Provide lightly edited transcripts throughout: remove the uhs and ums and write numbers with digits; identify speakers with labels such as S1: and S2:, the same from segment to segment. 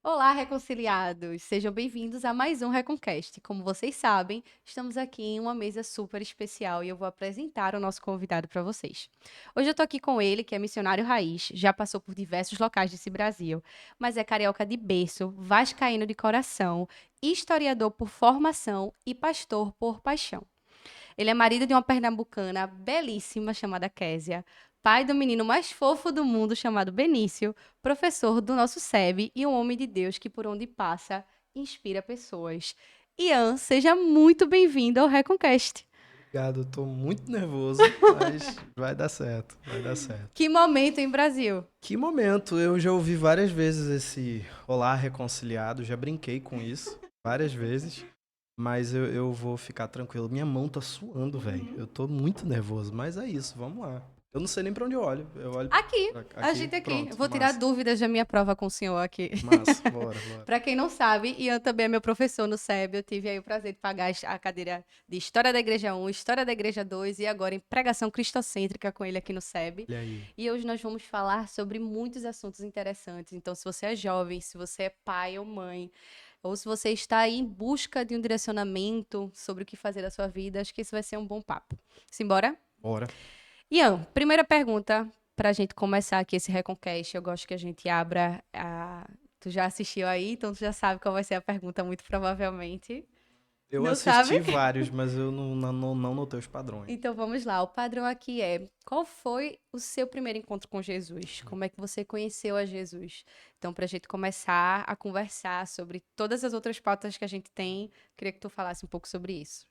S1: Olá, reconciliados! Sejam bem-vindos a mais um Reconcast. Como vocês sabem, estamos aqui em uma mesa super especial e eu vou apresentar o nosso convidado para vocês. Hoje eu tô aqui com ele, que é missionário raiz, já passou por diversos locais desse Brasil, mas é carioca de berço, vascaíno de coração, historiador por formação e pastor por paixão. Ele é marido de uma pernambucana belíssima chamada Késia, pai do menino mais fofo do mundo chamado Benício, professor do nosso SEB e um homem de Deus que por onde passa inspira pessoas. Ian, seja muito bem-vindo ao Reconcast.
S2: Obrigado, eu tô muito nervoso, mas vai dar certo, vai dar certo.
S1: Que momento em Brasil!
S2: Que momento, eu já ouvi várias vezes esse Olá Reconciliado, já brinquei com isso várias vezes, mas eu vou ficar tranquilo. Minha mão tá suando, velho. Eu tô muito nervoso, mas é isso, vamos lá. Eu não sei nem pra onde eu olho. Eu olho
S1: Aqui, a
S2: aqui,
S1: gente aqui. Eu
S2: pronto,
S1: vou tirar
S2: massa,
S1: dúvidas da minha prova com o senhor aqui.
S2: massa, bora, bora.
S1: Para quem não sabe, Ian também é meu professor no SEB. Eu tive aí o prazer de pagar a cadeira de História da Igreja 1, História da Igreja 2 e agora em Pregação Cristocêntrica com ele aqui no SEB.
S2: Olha aí.
S1: E hoje nós vamos falar sobre muitos assuntos interessantes. Então, se você é jovem, se você é pai ou mãe, ou se você está aí em busca de um direcionamento sobre o que fazer da sua vida, acho que esse vai ser um bom papo. Simbora?
S2: Bora.
S1: Ian, primeira pergunta para a gente começar aqui esse Reconcast. Eu gosto que a gente abra a. Tu já assistiu aí, então tu já sabe qual vai ser a pergunta, muito provavelmente.
S2: Eu
S1: Não sabe?
S2: assisti vários, mas eu não notei os padrões.
S1: Então vamos lá. O padrão aqui é: qual foi o seu primeiro encontro com Jesus? Como é que você conheceu a Jesus? Então, para a gente começar a conversar sobre todas as outras pautas que a gente tem, queria que tu falasse um pouco sobre isso.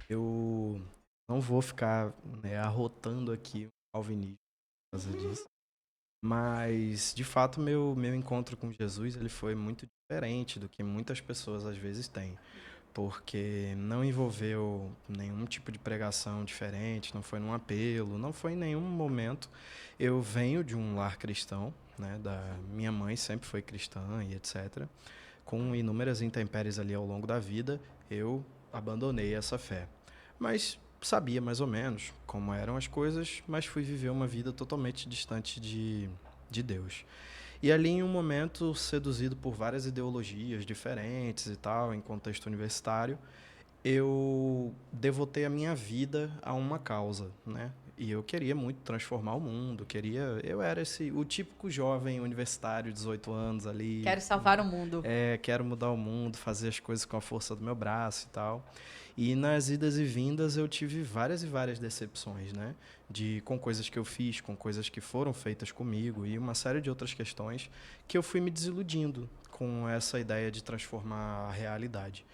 S2: Eu não vou ficar, né, arrotando aqui o calvinismo por causa disso. Mas, de fato, meu encontro com Jesus ele foi muito diferente do que muitas pessoas às vezes têm. Porque não envolveu nenhum tipo de pregação diferente, não foi num apelo, não foi em nenhum momento. Eu venho de um lar cristão, né, minha mãe sempre foi cristã e etc. Com inúmeras intempéries ali ao longo da vida, eu abandonei essa fé. Mas sabia mais ou menos como eram as coisas, mas fui viver uma vida totalmente distante de Deus. E ali, em um momento, seduzido por várias ideologias diferentes e tal, em contexto universitário, eu devotei a minha vida a uma causa, né? E eu queria muito transformar o mundo, eu era o típico jovem universitário, 18 anos ali,
S1: Quero salvar o mundo.
S2: quero mudar o mundo, fazer as coisas com a força do meu braço e tal. E nas idas e vindas eu tive várias e várias decepções, né? Com coisas que eu fiz, com coisas que foram feitas comigo e uma série de outras questões que eu fui me desiludindo com essa ideia de transformar a realidade.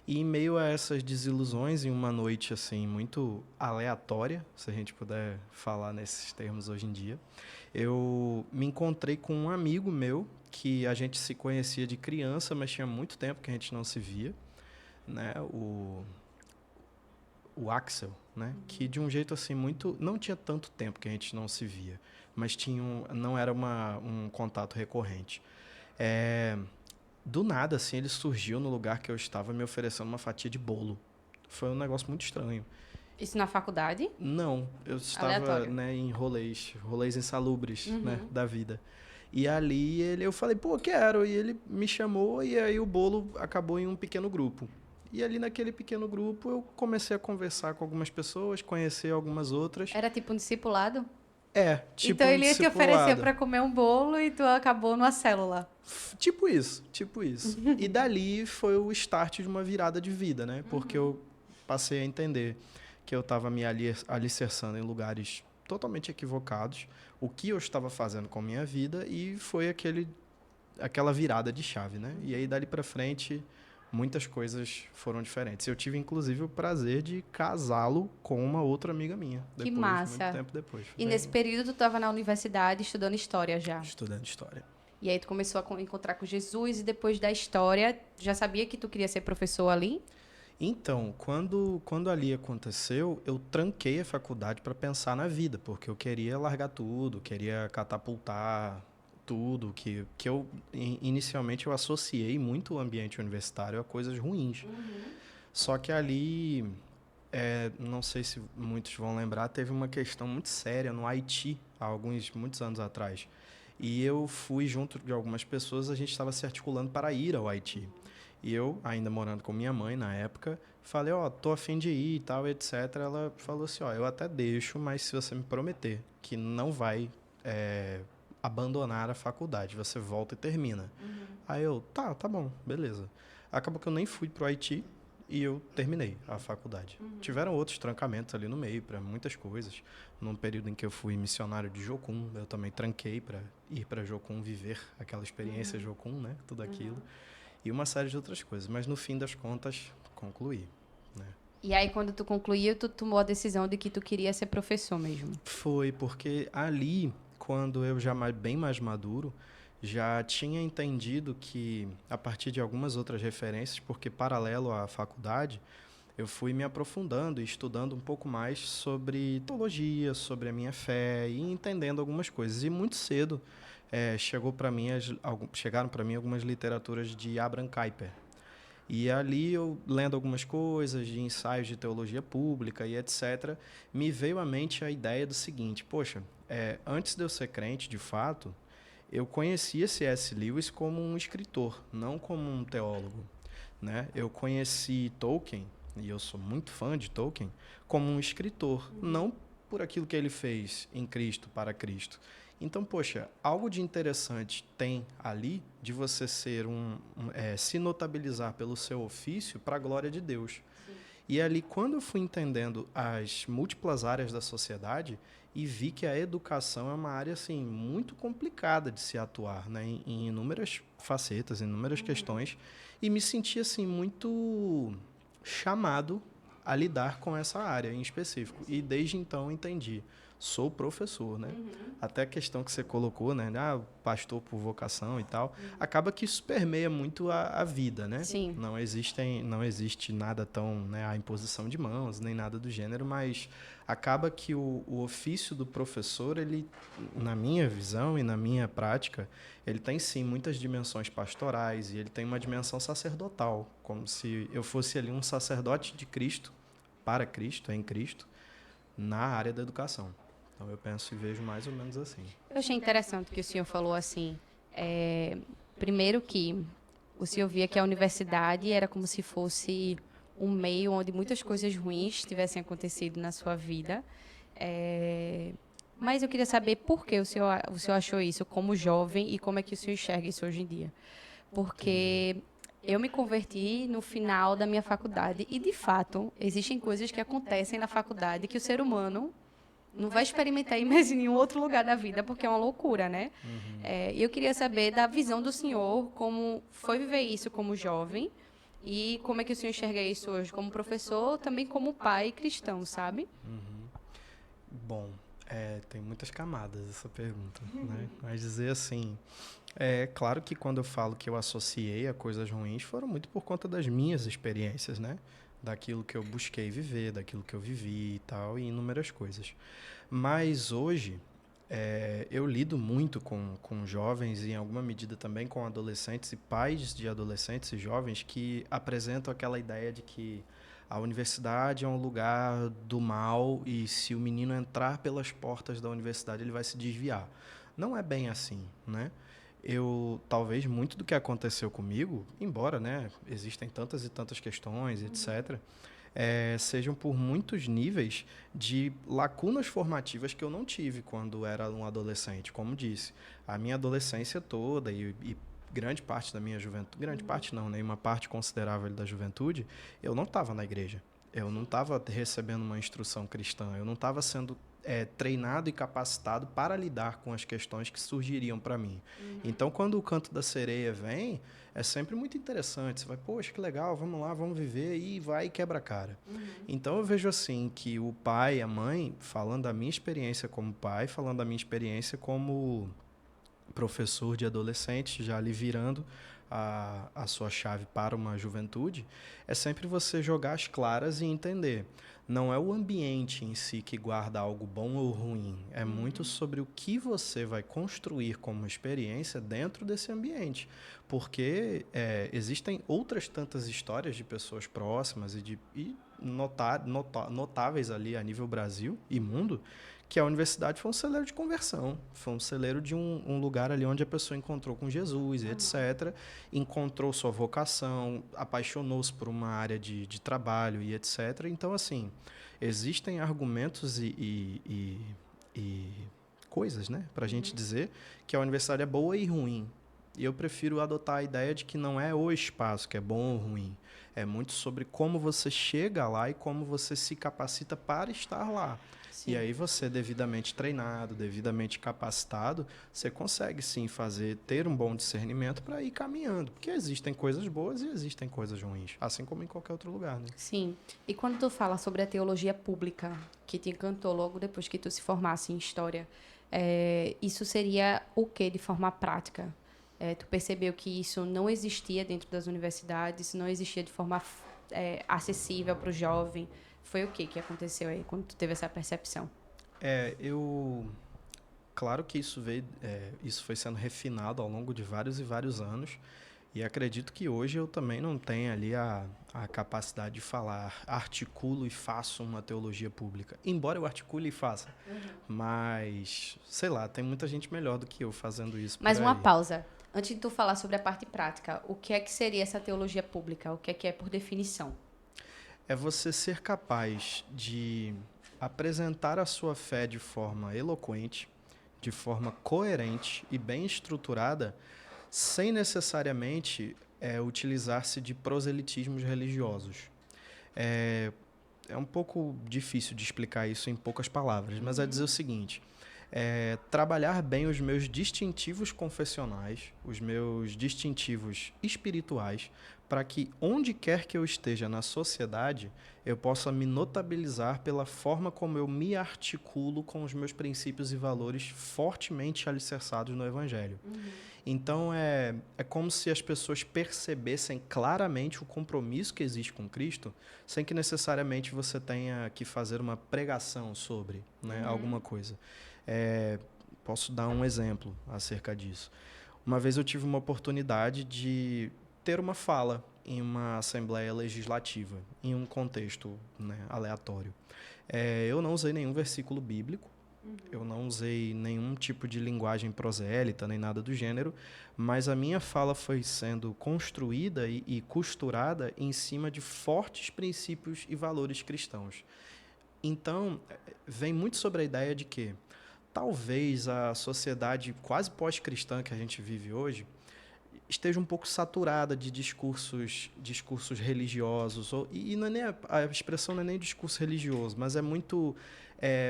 S2: E em meio a essas desilusões, em uma noite assim muito aleatória, se a gente puder falar nesses termos hoje em dia, eu me encontrei com um amigo meu que a gente se conhecia de criança, mas tinha muito tempo que a gente não se via, né? O Axel, né? Que de um jeito assim muito, não tinha tanto tempo que a gente não se via, mas não era um contato recorrente. É, do nada, assim, ele surgiu no lugar que eu estava me oferecendo uma fatia de bolo. Foi um negócio muito estranho.
S1: Isso na faculdade?
S2: Não, eu estava,
S1: Aleatório.
S2: né, em rolês insalubres, né,
S1: Uhum.
S2: da vida. E ali eu falei, pô, quero. E ele me chamou e aí o bolo acabou em um pequeno grupo. E ali naquele pequeno grupo eu comecei a conversar com algumas pessoas, conhecer algumas outras.
S1: Era tipo um discipulado?
S2: Tipo
S1: Então
S2: um
S1: ele ia te oferecer
S2: discipulado.
S1: para comer um bolo e tu acabou numa célula.
S2: Tipo isso, tipo isso. E dali foi o start de uma virada de vida, né? Porque eu passei a entender que eu estava me alicerçando em lugares totalmente equivocados, o que eu estava fazendo com a minha vida e foi aquela virada de chave, né? E aí dali para frente muitas coisas foram diferentes. Eu tive inclusive o prazer de casá-lo com uma outra amiga minha,
S1: Que
S2: depois, muito
S1: massa.
S2: tempo depois. Foi
S1: E nesse
S2: bem
S1: período tu estava na universidade estudando história já.
S2: estudando história.
S1: E aí tu começou a encontrar com Jesus e depois da história, já sabia que tu queria ser professor ali?
S2: Então, quando ali aconteceu, eu tranquei a faculdade para pensar na vida, porque eu queria largar tudo, queria catapultar tudo, que inicialmente eu associei muito o ambiente universitário a coisas ruins. Só que ali, não sei se muitos vão lembrar, teve uma questão muito séria no Haiti, muitos anos atrás. E eu fui junto de algumas pessoas, a gente estava se articulando para ir ao Haiti. E eu, ainda morando com minha mãe na época, falei, ó, tô a fim de ir e tal, etc. Ela falou assim, ó, eu até deixo, mas se você me prometer que não vai é, abandonar a faculdade, você volta e termina. Aí eu, tá bom, beleza. Acabou que eu nem fui pro Haiti e eu terminei a faculdade. Tiveram outros trancamentos ali no meio para muitas coisas. Num período em que eu fui missionário de Jocum, eu também tranquei para ir para Jocum viver aquela experiência Jocum, né? Tudo aquilo. E uma série de outras coisas, mas no fim das contas, concluí, né?
S1: E aí, quando tu concluiu, tu tomou a decisão de que tu queria ser professor mesmo.
S2: Foi porque ali, quando eu já bem mais maduro, já tinha entendido que, a partir de algumas outras referências, porque paralelo à faculdade, eu fui me aprofundando e estudando um pouco mais sobre teologia, sobre a minha fé e entendendo algumas coisas. E muito cedo chegaram para mim algumas literaturas de Abraham Kuyper. E ali eu, lendo algumas coisas de ensaios de teologia pública e etc., me veio à mente a ideia do seguinte, poxa, antes de eu ser crente, de fato, eu conhecia C.S. Lewis como um escritor, não como um teólogo, né? Eu conheci Tolkien, e eu sou muito fã de Tolkien, como um escritor, não por aquilo que ele fez em Cristo, para Cristo. Então, poxa, algo de interessante tem ali de você ser se notabilizar pelo seu ofício para a glória de Deus. E ali, quando eu fui entendendo as múltiplas áreas da sociedade e vi que a educação é uma área assim muito complicada de se atuar, né, em inúmeras facetas, em inúmeras questões, e me senti assim muito chamado a lidar com essa área em específico. E desde então entendi, sou professor, né? Até a questão que você colocou, né? Ah, pastor por vocação e tal, acaba que isso permeia muito a vida, né?
S1: Sim.
S2: Não existe nada tão, né, a imposição de mãos, nem nada do gênero, mas acaba que o ofício do professor, ele, na minha visão e na minha prática, ele tem sim muitas dimensões pastorais e ele tem uma dimensão sacerdotal, como se eu fosse ali um sacerdote de Cristo, para Cristo, em Cristo, na área da educação. Então eu penso e vejo mais ou menos assim.
S1: Eu achei interessante que o senhor falou assim. Primeiro que o senhor via que a universidade era como se fosse um meio onde muitas coisas ruins tivessem acontecido na sua vida. Mas eu queria saber por que o senhor achou isso como jovem e como é que o senhor enxerga isso hoje em dia. Porque eu me converti no final da minha faculdade e, de fato, existem coisas que acontecem na faculdade que o ser humano não vai experimentar em mais nenhum outro lugar da vida, porque é uma loucura, né? E eu queria saber da visão do senhor, como foi viver isso como jovem e como é que o senhor enxerga isso hoje como professor, também como pai cristão, sabe?
S2: Bom, tem muitas camadas essa pergunta, né? Mas dizer assim, é claro que quando eu falo que eu associei a coisas ruins, foram muito por conta das minhas experiências, né? Daquilo que eu busquei viver, daquilo que eu vivi e tal, e inúmeras coisas. Mas hoje, eu lido muito com jovens e, em alguma medida, também com adolescentes e pais de adolescentes e jovens que apresentam aquela ideia de que a universidade é um lugar do mal e se o menino entrar pelas portas da universidade, ele vai se desviar. Não é bem assim, né? Talvez muito do que aconteceu comigo, embora, né, existem tantas e tantas questões, etc., sejam por muitos níveis de lacunas formativas que eu não tive quando era um adolescente. Como disse, a minha adolescência toda e grande parte da minha juventude, grande parte não, né, uma parte considerável da juventude, eu não estava na igreja. Eu não estava recebendo uma instrução cristã. Eu não estava sendo treinado e capacitado para lidar com as questões que surgiriam para mim. Então, quando o Canto da Sereia vem, é sempre muito interessante. Você vai, poxa, que legal, vamos lá, vamos viver, e vai e quebra a cara. Então, eu vejo assim que o pai e a mãe, falando da minha experiência como pai, falando da minha experiência como professor de adolescente, já ali virando a sua chave para uma juventude, é sempre você jogar as claras e entender. Não é o ambiente em si que guarda algo bom ou ruim, é muito sobre o que você vai construir como experiência dentro desse ambiente. Porque existem outras tantas histórias de pessoas próximas e notáveis ali a nível Brasil e mundo, que a universidade foi um celeiro de conversão, foi um celeiro de um lugar ali onde a pessoa encontrou com Jesus, e etc., encontrou sua vocação, apaixonou-se por uma área de trabalho e etc. Então, assim, existem argumentos e coisas, né, para a gente dizer que a universidade é boa e ruim. E eu prefiro adotar a ideia de que não é o espaço que é bom ou ruim. É muito sobre como você chega lá e como você se capacita para estar lá. E
S1: Sim.
S2: aí você, devidamente treinado, devidamente capacitado, você consegue sim ter um bom discernimento para ir caminhando. Porque existem coisas boas e existem coisas ruins, assim como em qualquer outro lugar, né?
S1: Sim. E quando tu fala sobre a teologia pública, que te encantou logo depois que tu se formasse em história, isso seria o que de forma prática? Tu percebeu que isso não existia dentro das universidades, não existia de forma acessível para o jovem? Foi o que aconteceu aí quando tu teve essa percepção?
S2: Eu... Claro que isso foi sendo refinado ao longo de vários e vários anos. E acredito que hoje eu também não tenho ali a capacidade de falar, articulo e faço uma teologia pública. Embora eu articule e faça. Mas, sei lá, tem muita gente melhor do que eu fazendo isso por
S1: Mais uma
S2: aí.
S1: pausa. Antes de tu falar sobre a parte prática, o que é que seria essa teologia pública? O que é por definição?
S2: É você ser capaz de apresentar a sua fé de forma eloquente, de forma coerente e bem estruturada, sem necessariamente utilizar-se de proselitismos religiosos. É, é um pouco difícil de explicar isso em poucas palavras, mas é dizer o seguinte: trabalhar bem os meus distintivos confessionais, os meus distintivos espirituais, para que onde quer que eu esteja na sociedade, eu possa me notabilizar pela forma como eu me articulo com os meus princípios e valores fortemente alicerçados no Evangelho. Então, é como se as pessoas percebessem claramente o compromisso que existe com Cristo, sem que necessariamente você tenha que fazer uma pregação sobre, né, alguma coisa. Posso dar um exemplo acerca disso. Uma vez eu tive uma oportunidade de ter uma fala em uma assembleia legislativa, em um contexto, né, aleatório. Eu não usei nenhum versículo bíblico, eu não usei nenhum tipo de linguagem prosélita, nem nada do gênero, mas a minha fala foi sendo construída e costurada em cima de fortes princípios e valores cristãos. Então, vem muito sobre a ideia de que talvez a sociedade quase pós-cristã que a gente vive hoje esteja um pouco saturada de discursos religiosos. E não é nem a expressão não é nem discurso religioso, mas é muito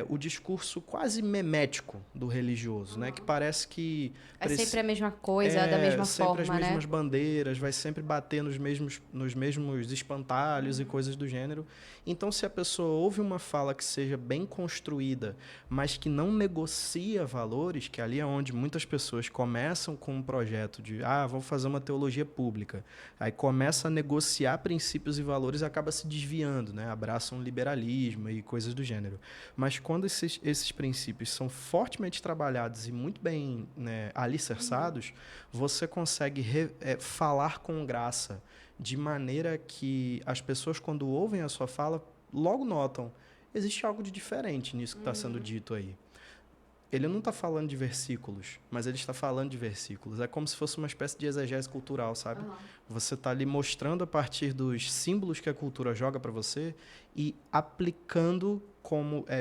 S2: o discurso quase memético do religioso, né? Que parece que
S1: É sempre a mesma coisa, da mesma
S2: sempre as
S1: forma, né?
S2: mesmas bandeiras, vai sempre bater nos mesmos espantalhos e coisas do gênero. Então, se a pessoa ouve uma fala que seja bem construída, mas que não negocia valores, que ali é onde muitas pessoas começam com um projeto de vou fazer uma teologia pública. Aí começa a negociar princípios e valores e acaba se desviando, né? Abraça um liberalismo e coisas do gênero. Mas quando esses princípios são fortemente trabalhados e muito bem, né, alicerçados, você consegue falar com graça, de maneira que as pessoas, quando ouvem a sua fala, logo notam, existe algo de diferente nisso que está sendo dito aí. Ele não está falando de versículos, mas ele está falando de versículos. É como se fosse uma espécie de exegese cultural, sabe? Você está ali mostrando a partir dos símbolos que a cultura joga para você e aplicando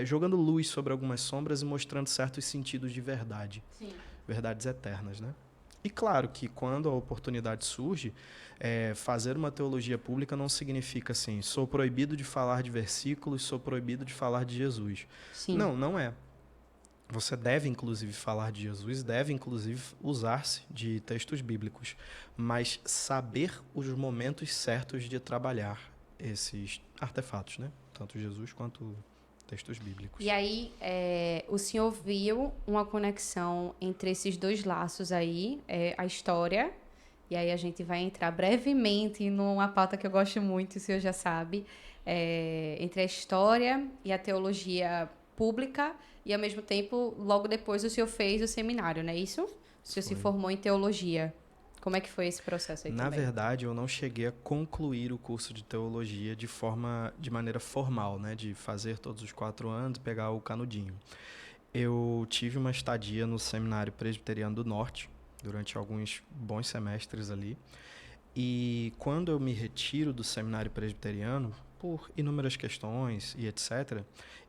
S2: jogando luz sobre algumas sombras e mostrando certos sentidos de verdade.
S1: Sim.
S2: Verdades eternas, né? E claro que quando a oportunidade surge, fazer uma teologia pública não significa assim, sou proibido de falar de versículos, sou proibido de falar de Jesus.
S1: Sim.
S2: Não, não é. Você deve, inclusive, falar de Jesus, deve, inclusive, usar-se de textos bíblicos, mas saber os momentos certos de trabalhar esses artefatos, né? Tanto Jesus quanto textos bíblicos.
S1: E aí, o senhor viu uma conexão entre esses dois laços aí, a história, e aí a gente vai entrar brevemente numa pauta que eu gosto muito, o senhor já sabe, entre a história e a teologia pública, e ao mesmo tempo, logo depois o senhor fez o seminário, não é isso? O senhor se
S2: Foi.
S1: formou em teologia. Como é que foi esse processo aí
S2: Na
S1: também?
S2: verdade, eu não cheguei a concluir o curso de teologia de maneira formal, né? De fazer todos os 4 anos, pegar o canudinho. eu tive uma estadia no Seminário Presbiteriano do Norte, durante alguns bons semestres ali. E quando eu me retiro do Seminário Presbiteriano, por inúmeras questões e etc.,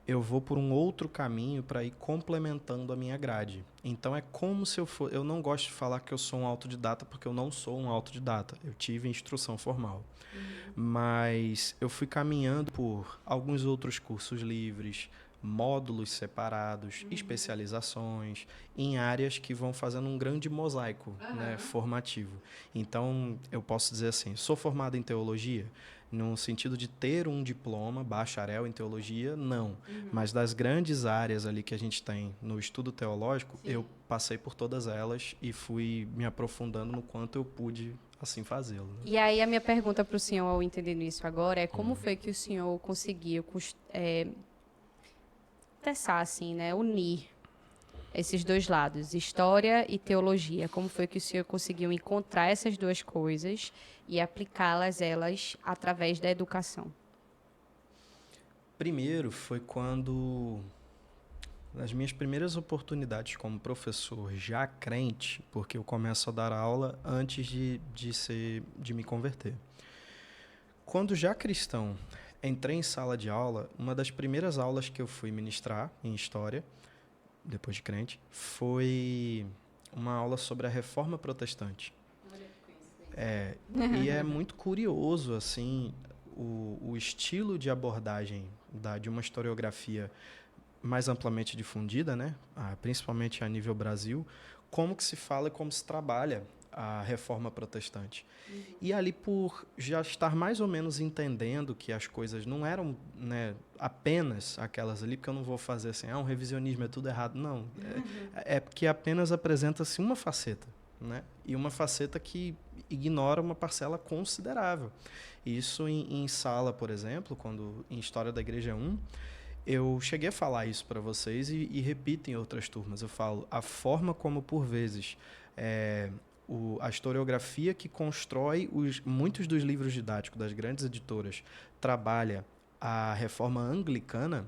S2: eu vou por um outro caminho para ir complementando a minha grade. Então é como se eu for. Eu não gosto de falar que eu sou um autodidata, porque eu não sou um autodidata. Eu tive instrução formal. Mas eu fui caminhando por alguns outros cursos livres, módulos separados, especializações, em áreas que vão fazendo um grande mosaico, né, formativo. Então, eu posso dizer assim, sou formado em teologia, no sentido de ter um diploma, bacharel em teologia, não. Mas das grandes áreas ali que a gente tem no estudo teológico, eu passei por todas elas e fui me aprofundando no quanto eu pude assim fazê-lo. Né?
S1: E aí a minha pergunta para o senhor, ao entendendo isso agora, é como foi que o senhor conseguiu tessar, assim, né, unir esses dois lados, história e teologia? Como foi que o senhor conseguiu encontrar essas duas coisas e aplicá-las elas através da educação?
S2: Primeiro foi quando, nas minhas primeiras oportunidades como professor, já crente, porque eu começo a dar aula antes de me converter. Quando já cristão, entrei em sala de aula, uma das primeiras aulas que eu fui ministrar em história, depois de crente, foi uma aula sobre a Reforma Protestante. E é muito curioso, assim, o estilo de abordagem de uma historiografia mais amplamente difundida, né? Principalmente a nível Brasil, como que se fala e como se trabalha a reforma protestante. E ali, por já estar mais ou menos entendendo que as coisas não eram, né, apenas aquelas ali, porque eu não vou fazer assim, um revisionismo é tudo errado. Não, é porque apenas apresenta-se uma faceta, né? E uma faceta que ignora uma parcela considerável. Isso em sala, por exemplo, quando em História da Igreja 1, eu cheguei a falar isso para vocês e repito em outras turmas. Eu falo, a forma como, por vezes, a historiografia que constrói muitos dos livros didáticos das grandes editoras trabalha a reforma anglicana,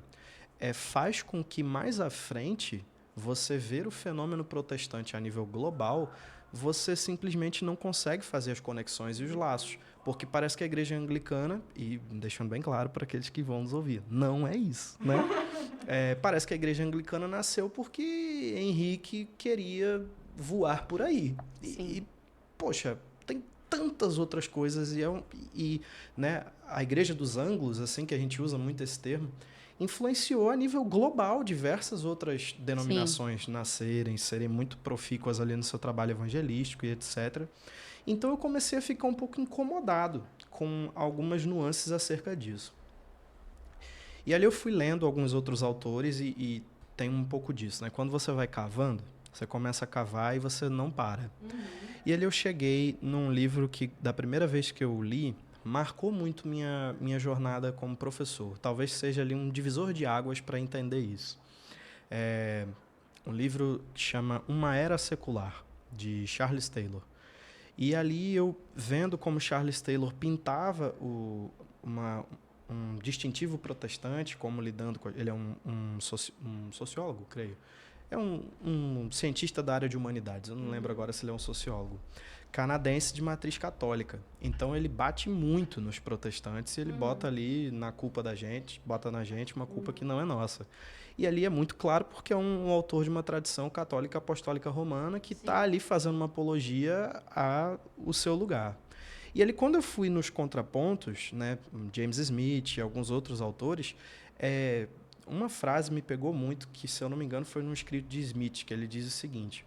S2: faz com que mais à frente você ver o fenômeno protestante a nível global, você simplesmente não consegue fazer as conexões e os laços, porque parece que a igreja anglicana, e deixando bem claro para aqueles que vão nos ouvir, não é isso, né? Parece que a igreja anglicana nasceu porque Henrique queria voar por aí. Poxa, tem tantas outras coisas né, a igreja dos ângulos, assim que a gente usa muito esse termo, influenciou a nível global diversas outras denominações nascerem, serem muito profícuas ali no seu trabalho evangelístico e etc. Então eu comecei a ficar um pouco incomodado com algumas nuances acerca disso. E ali eu fui lendo alguns outros autores e tem um pouco disso, né? Quando você vai cavando, você começa a cavar e você não para. E ali eu cheguei num livro que, da primeira vez que eu li, marcou muito minha jornada como professor. Talvez seja ali um divisor de águas para entender isso. Um livro que chama Uma Era Secular, de Charles Taylor. E ali eu, vendo como Charles Taylor pintava um distintivo protestante, como lidando com... Ele é um sociólogo, creio. É um cientista da área de humanidades, eu não lembro agora se ele é um sociólogo. Canadense de matriz católica. Então ele bate muito nos protestantes e ele bota ali na culpa da gente, bota na gente uma culpa que não é nossa. E ali é muito claro porque é um autor de uma tradição católica apostólica romana que está ali fazendo uma apologia ao seu lugar. E ali, quando eu fui nos contrapontos, né, James Smith e alguns outros autores, uma frase me pegou muito, que, se eu não me engano, foi num escrito de Smith, que ele diz o seguinte: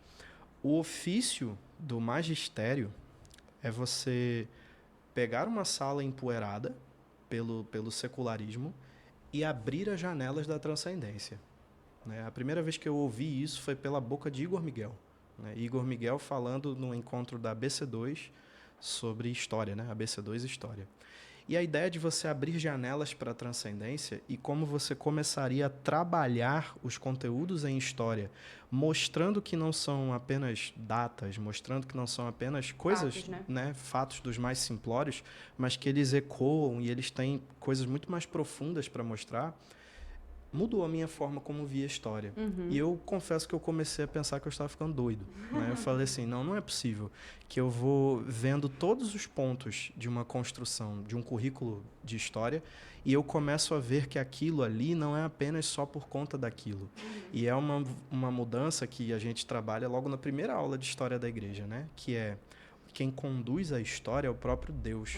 S2: o ofício do magistério é você pegar uma sala empoeirada pelo secularismo e abrir as janelas da transcendência. Né? A primeira vez que eu ouvi isso foi pela boca de Igor Miguel. Né? Igor Miguel falando no encontro da ABC2 sobre história, né? ABC2 História. E a ideia de você abrir janelas para a transcendência e como você começaria a trabalhar os conteúdos em história, mostrando que não são apenas datas, mostrando que não são apenas coisas,
S1: Fatos, né?
S2: Né, fatos dos mais simplórios, mas que eles ecoam e eles têm coisas muito mais profundas para mostrar. mudou a minha forma como via a história.
S1: Uhum.
S2: E eu confesso que eu comecei a pensar que eu estava ficando doido, né? Eu falei assim, não é possível que eu vou vendo todos os pontos de uma construção, de um currículo de história, e eu começo a ver que aquilo ali não é apenas só por conta daquilo. E é uma mudança que a gente trabalha logo na primeira aula de história da igreja, né? Que é quem conduz a história é o próprio Deus,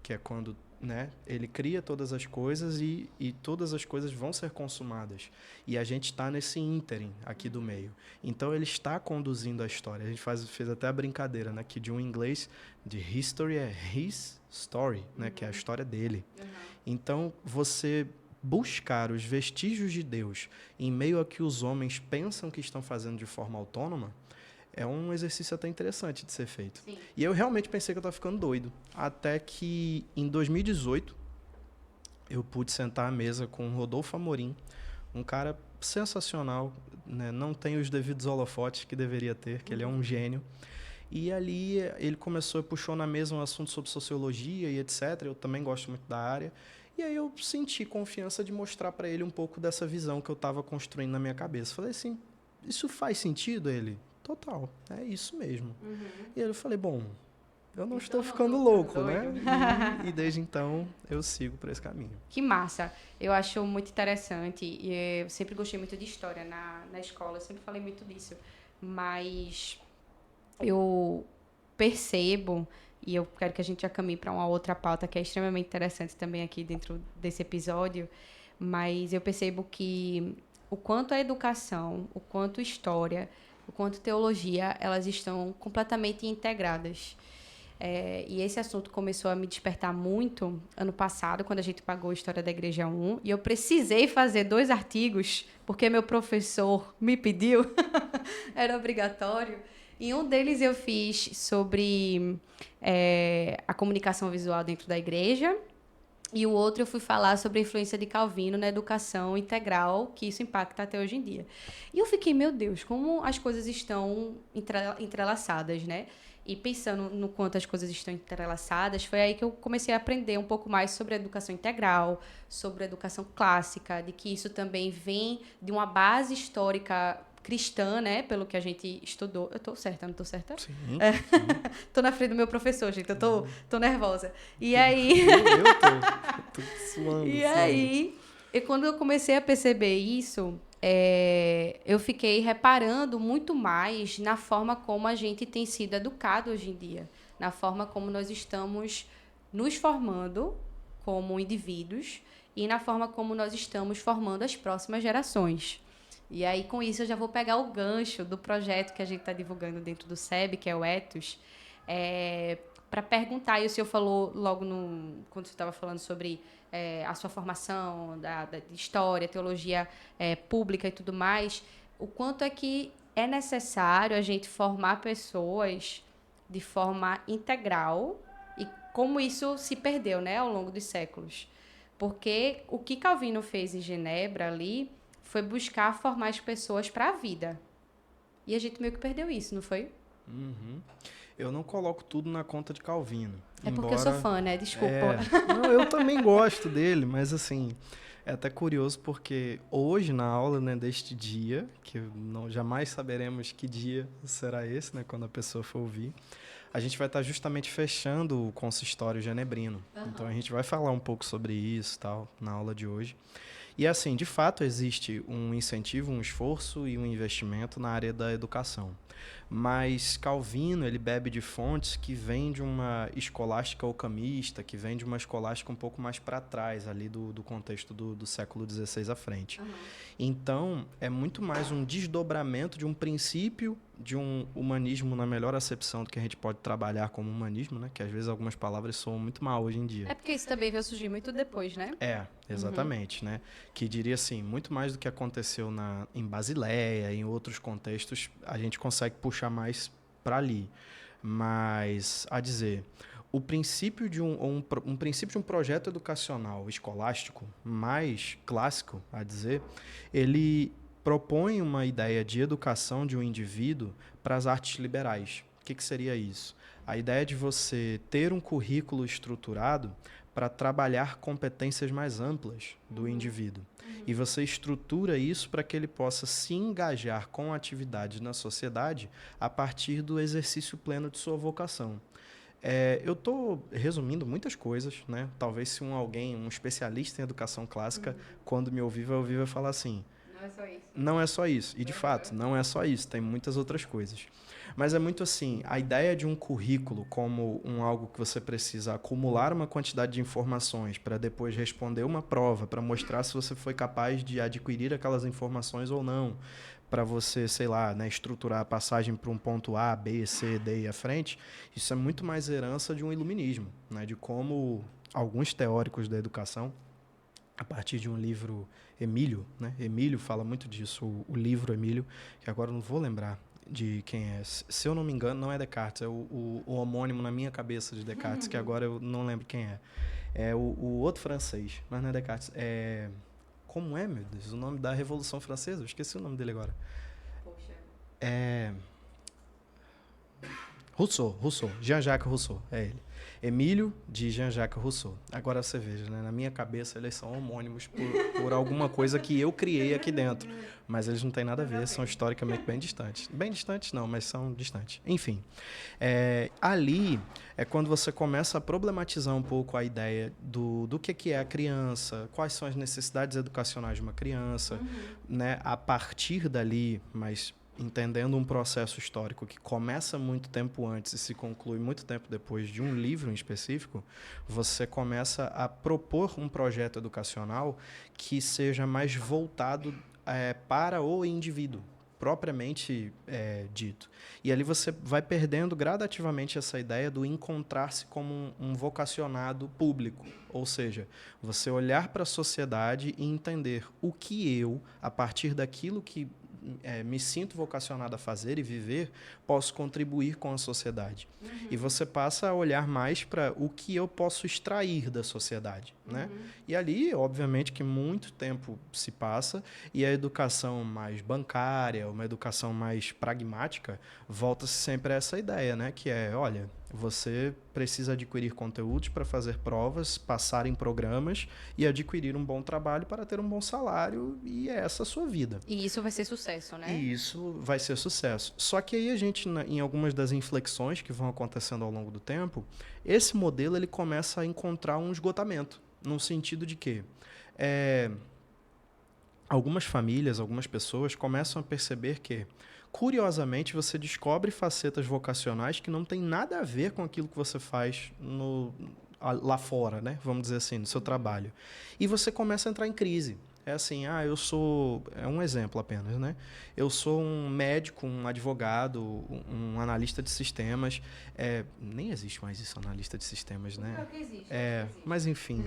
S2: que é quando, né, ele cria todas as coisas e todas as coisas vão ser consumadas. E a gente está nesse ínterim aqui do meio. Então, ele está conduzindo a história. A gente fez até a brincadeira, né, que de um inglês, de history é his story, né, que é a história dele. Então, você buscar os vestígios de Deus em meio a que os homens pensam que estão fazendo de forma autônoma, é um exercício até interessante de ser feito.
S1: Sim.
S2: E eu realmente pensei que eu estava ficando doido. Até que, em 2018, eu pude sentar à mesa com o Rodolfo Amorim, um cara sensacional, né? Não tem os devidos holofotes que deveria ter, que ele é um gênio. E ali ele puxou na mesa um assunto sobre sociologia e etc. Eu também gosto muito da área. E aí eu senti confiança de mostrar para ele um pouco dessa visão que eu estava construindo na minha cabeça. Falei assim, isso faz sentido? Ele, total, é isso mesmo. E aí eu falei, bom, eu não estou ficando louco, né? E desde então eu sigo por esse caminho.
S1: Que massa. Eu acho muito interessante. E eu sempre gostei muito de história na escola. Eu sempre falei muito disso. Mas eu percebo, e eu quero que a gente já caminhe para uma outra pauta que é extremamente interessante também aqui dentro desse episódio, mas eu percebo que o quanto a educação, o quanto história, o quanto teologia, elas estão completamente integradas. E esse assunto começou a me despertar muito ano passado, quando a gente pagou a História da Igreja 1, e eu precisei fazer 2 artigos, porque meu professor me pediu, era obrigatório. E um deles eu fiz sobre a comunicação visual dentro da igreja, e o outro eu fui falar sobre a influência de Calvino na educação integral, que isso impacta até hoje em dia. E eu fiquei, meu Deus, como as coisas estão entrelaçadas, né? E pensando no quanto as coisas estão entrelaçadas, foi aí que eu comecei a aprender um pouco mais sobre a educação integral, sobre a educação clássica, de que isso também vem de uma base histórica cristã, né? Pelo que a gente estudou. Eu tô certa, não tô certa?
S2: Sim.
S1: Tô na frente do meu professor, gente. Eu tô nervosa. E aí...
S2: Eu tô suando.
S1: E aí, quando eu comecei a perceber isso, eu fiquei reparando muito mais na forma como a gente tem sido educado hoje em dia, na forma como nós estamos nos formando como indivíduos e na forma como nós estamos formando as próximas gerações. E aí, com isso, eu já vou pegar o gancho do projeto que a gente está divulgando dentro do SEB, que é o Ethos, para perguntar, e o senhor falou logo quando você estava falando sobre a sua formação de história, teologia pública e tudo mais, o quanto é que é necessário a gente formar pessoas de forma integral e como isso se perdeu, né, ao longo dos séculos. Porque o que Calvino fez em Genebra ali foi buscar formar as pessoas para a vida. E a gente meio que perdeu isso, não foi?
S2: Uhum. Eu não coloco tudo na conta de Calvino.
S1: É porque eu sou fã, né? Desculpa.
S2: Não, eu também gosto dele, mas assim, é até curioso porque hoje na aula, né, deste dia, que jamais saberemos que dia será esse, né, quando a pessoa for ouvir, a gente vai estar justamente fechando o consistório genebrino. Então a gente vai falar um pouco sobre isso, tal, na aula de hoje. E assim, de fato, existe um incentivo, um esforço e um investimento na área da educação. Mas Calvino, ele bebe de fontes que vêm de uma escolástica ocamista, que vem de uma escolástica um pouco mais para trás, ali do contexto do século XVI à frente. Então, é muito mais um desdobramento de um princípio de um humanismo na melhor acepção do que a gente pode trabalhar como humanismo, né? Que às vezes algumas palavras soam muito mal hoje em dia.
S1: É porque isso também veio surgir muito depois, né?
S2: Exatamente, né? Que diria assim, muito mais do que aconteceu em Basileia, em outros contextos, a gente consegue puxar mais para ali. Mas, a dizer, o princípio de um princípio de um projeto educacional escolástico mais clássico, a dizer, ele propõe uma ideia de educação de um indivíduo para as artes liberais. O que seria isso? A ideia de você ter um currículo estruturado para trabalhar competências mais amplas do indivíduo. E você estrutura isso para que ele possa se engajar com atividades na sociedade a partir do exercício pleno de sua vocação. Eu estou resumindo muitas coisas, né? Talvez se um especialista em educação clássica, quando me ouvir, vai falar assim,
S1: Não é só isso.
S2: não é só isso. E, de fato, não é só isso. Tem muitas outras coisas. Mas é muito assim, a ideia de um currículo como algo que você precisa acumular uma quantidade de informações para depois responder uma prova, para mostrar se você foi capaz de adquirir aquelas informações ou não, para você, sei lá, né, estruturar a passagem para um ponto A, B, C, D e à frente, isso é muito mais herança de um iluminismo, né, de como alguns teóricos da educação, a partir de um livro Emílio, né? Emílio fala muito disso, o livro Emílio, que agora eu não vou lembrar de quem é. Se eu não me engano, não é Descartes, é o homônimo na minha cabeça de Descartes, que agora eu não lembro quem é. É o outro francês, mas não é Descartes. Como é, meu Deus? O nome da Revolução Francesa? Eu esqueci o nome dele agora.
S1: Poxa.
S2: Rousseau, Jean-Jacques Rousseau, é ele. Emílio de Jean-Jacques Rousseau. Agora você veja, né? Na minha cabeça eles são homônimos por alguma coisa que eu criei aqui dentro. Mas eles não têm nada a ver, são historicamente bem distantes. Bem distantes não, mas são distantes. Enfim, ali é quando você começa a problematizar um pouco a ideia do que é a criança, quais são as necessidades educacionais de uma criança, né? A partir dali, mas entendendo um processo histórico que começa muito tempo antes e se conclui muito tempo depois de um livro em específico, você começa a propor um projeto educacional que seja mais voltado para o indivíduo, propriamente dito. E ali você vai perdendo gradativamente essa ideia do encontrar-se como um vocacionado público, ou seja, você olhar para a sociedade e entender o que eu, a partir daquilo que me sinto vocacionado a fazer e viver, posso contribuir com a sociedade. E você passa a olhar mais para o que eu posso extrair da sociedade, né? E ali, obviamente, que muito tempo se passa e a educação mais bancária, uma educação mais pragmática, volta-se sempre a essa ideia, né? Que é, olha, você precisa adquirir conteúdos para fazer provas, passar em programas e adquirir um bom trabalho para ter um bom salário, e é essa a sua vida.
S1: E isso vai ser sucesso, né?
S2: E isso vai ser sucesso. Só que aí a gente, em algumas das inflexões que vão acontecendo ao longo do tempo, esse modelo ele começa a encontrar um esgotamento, no sentido de que algumas famílias, algumas pessoas começam a perceber que, curiosamente, você descobre facetas vocacionais que não tem nada a ver com aquilo que você faz lá fora, né? Vamos dizer assim, no seu trabalho. E você começa a entrar em crise. É assim, eu sou... É um exemplo apenas, né? Eu sou um médico, um advogado, um analista de sistemas. Nem existe mais isso, analista de sistemas, né?
S1: Não, que existe.
S2: Mas, enfim,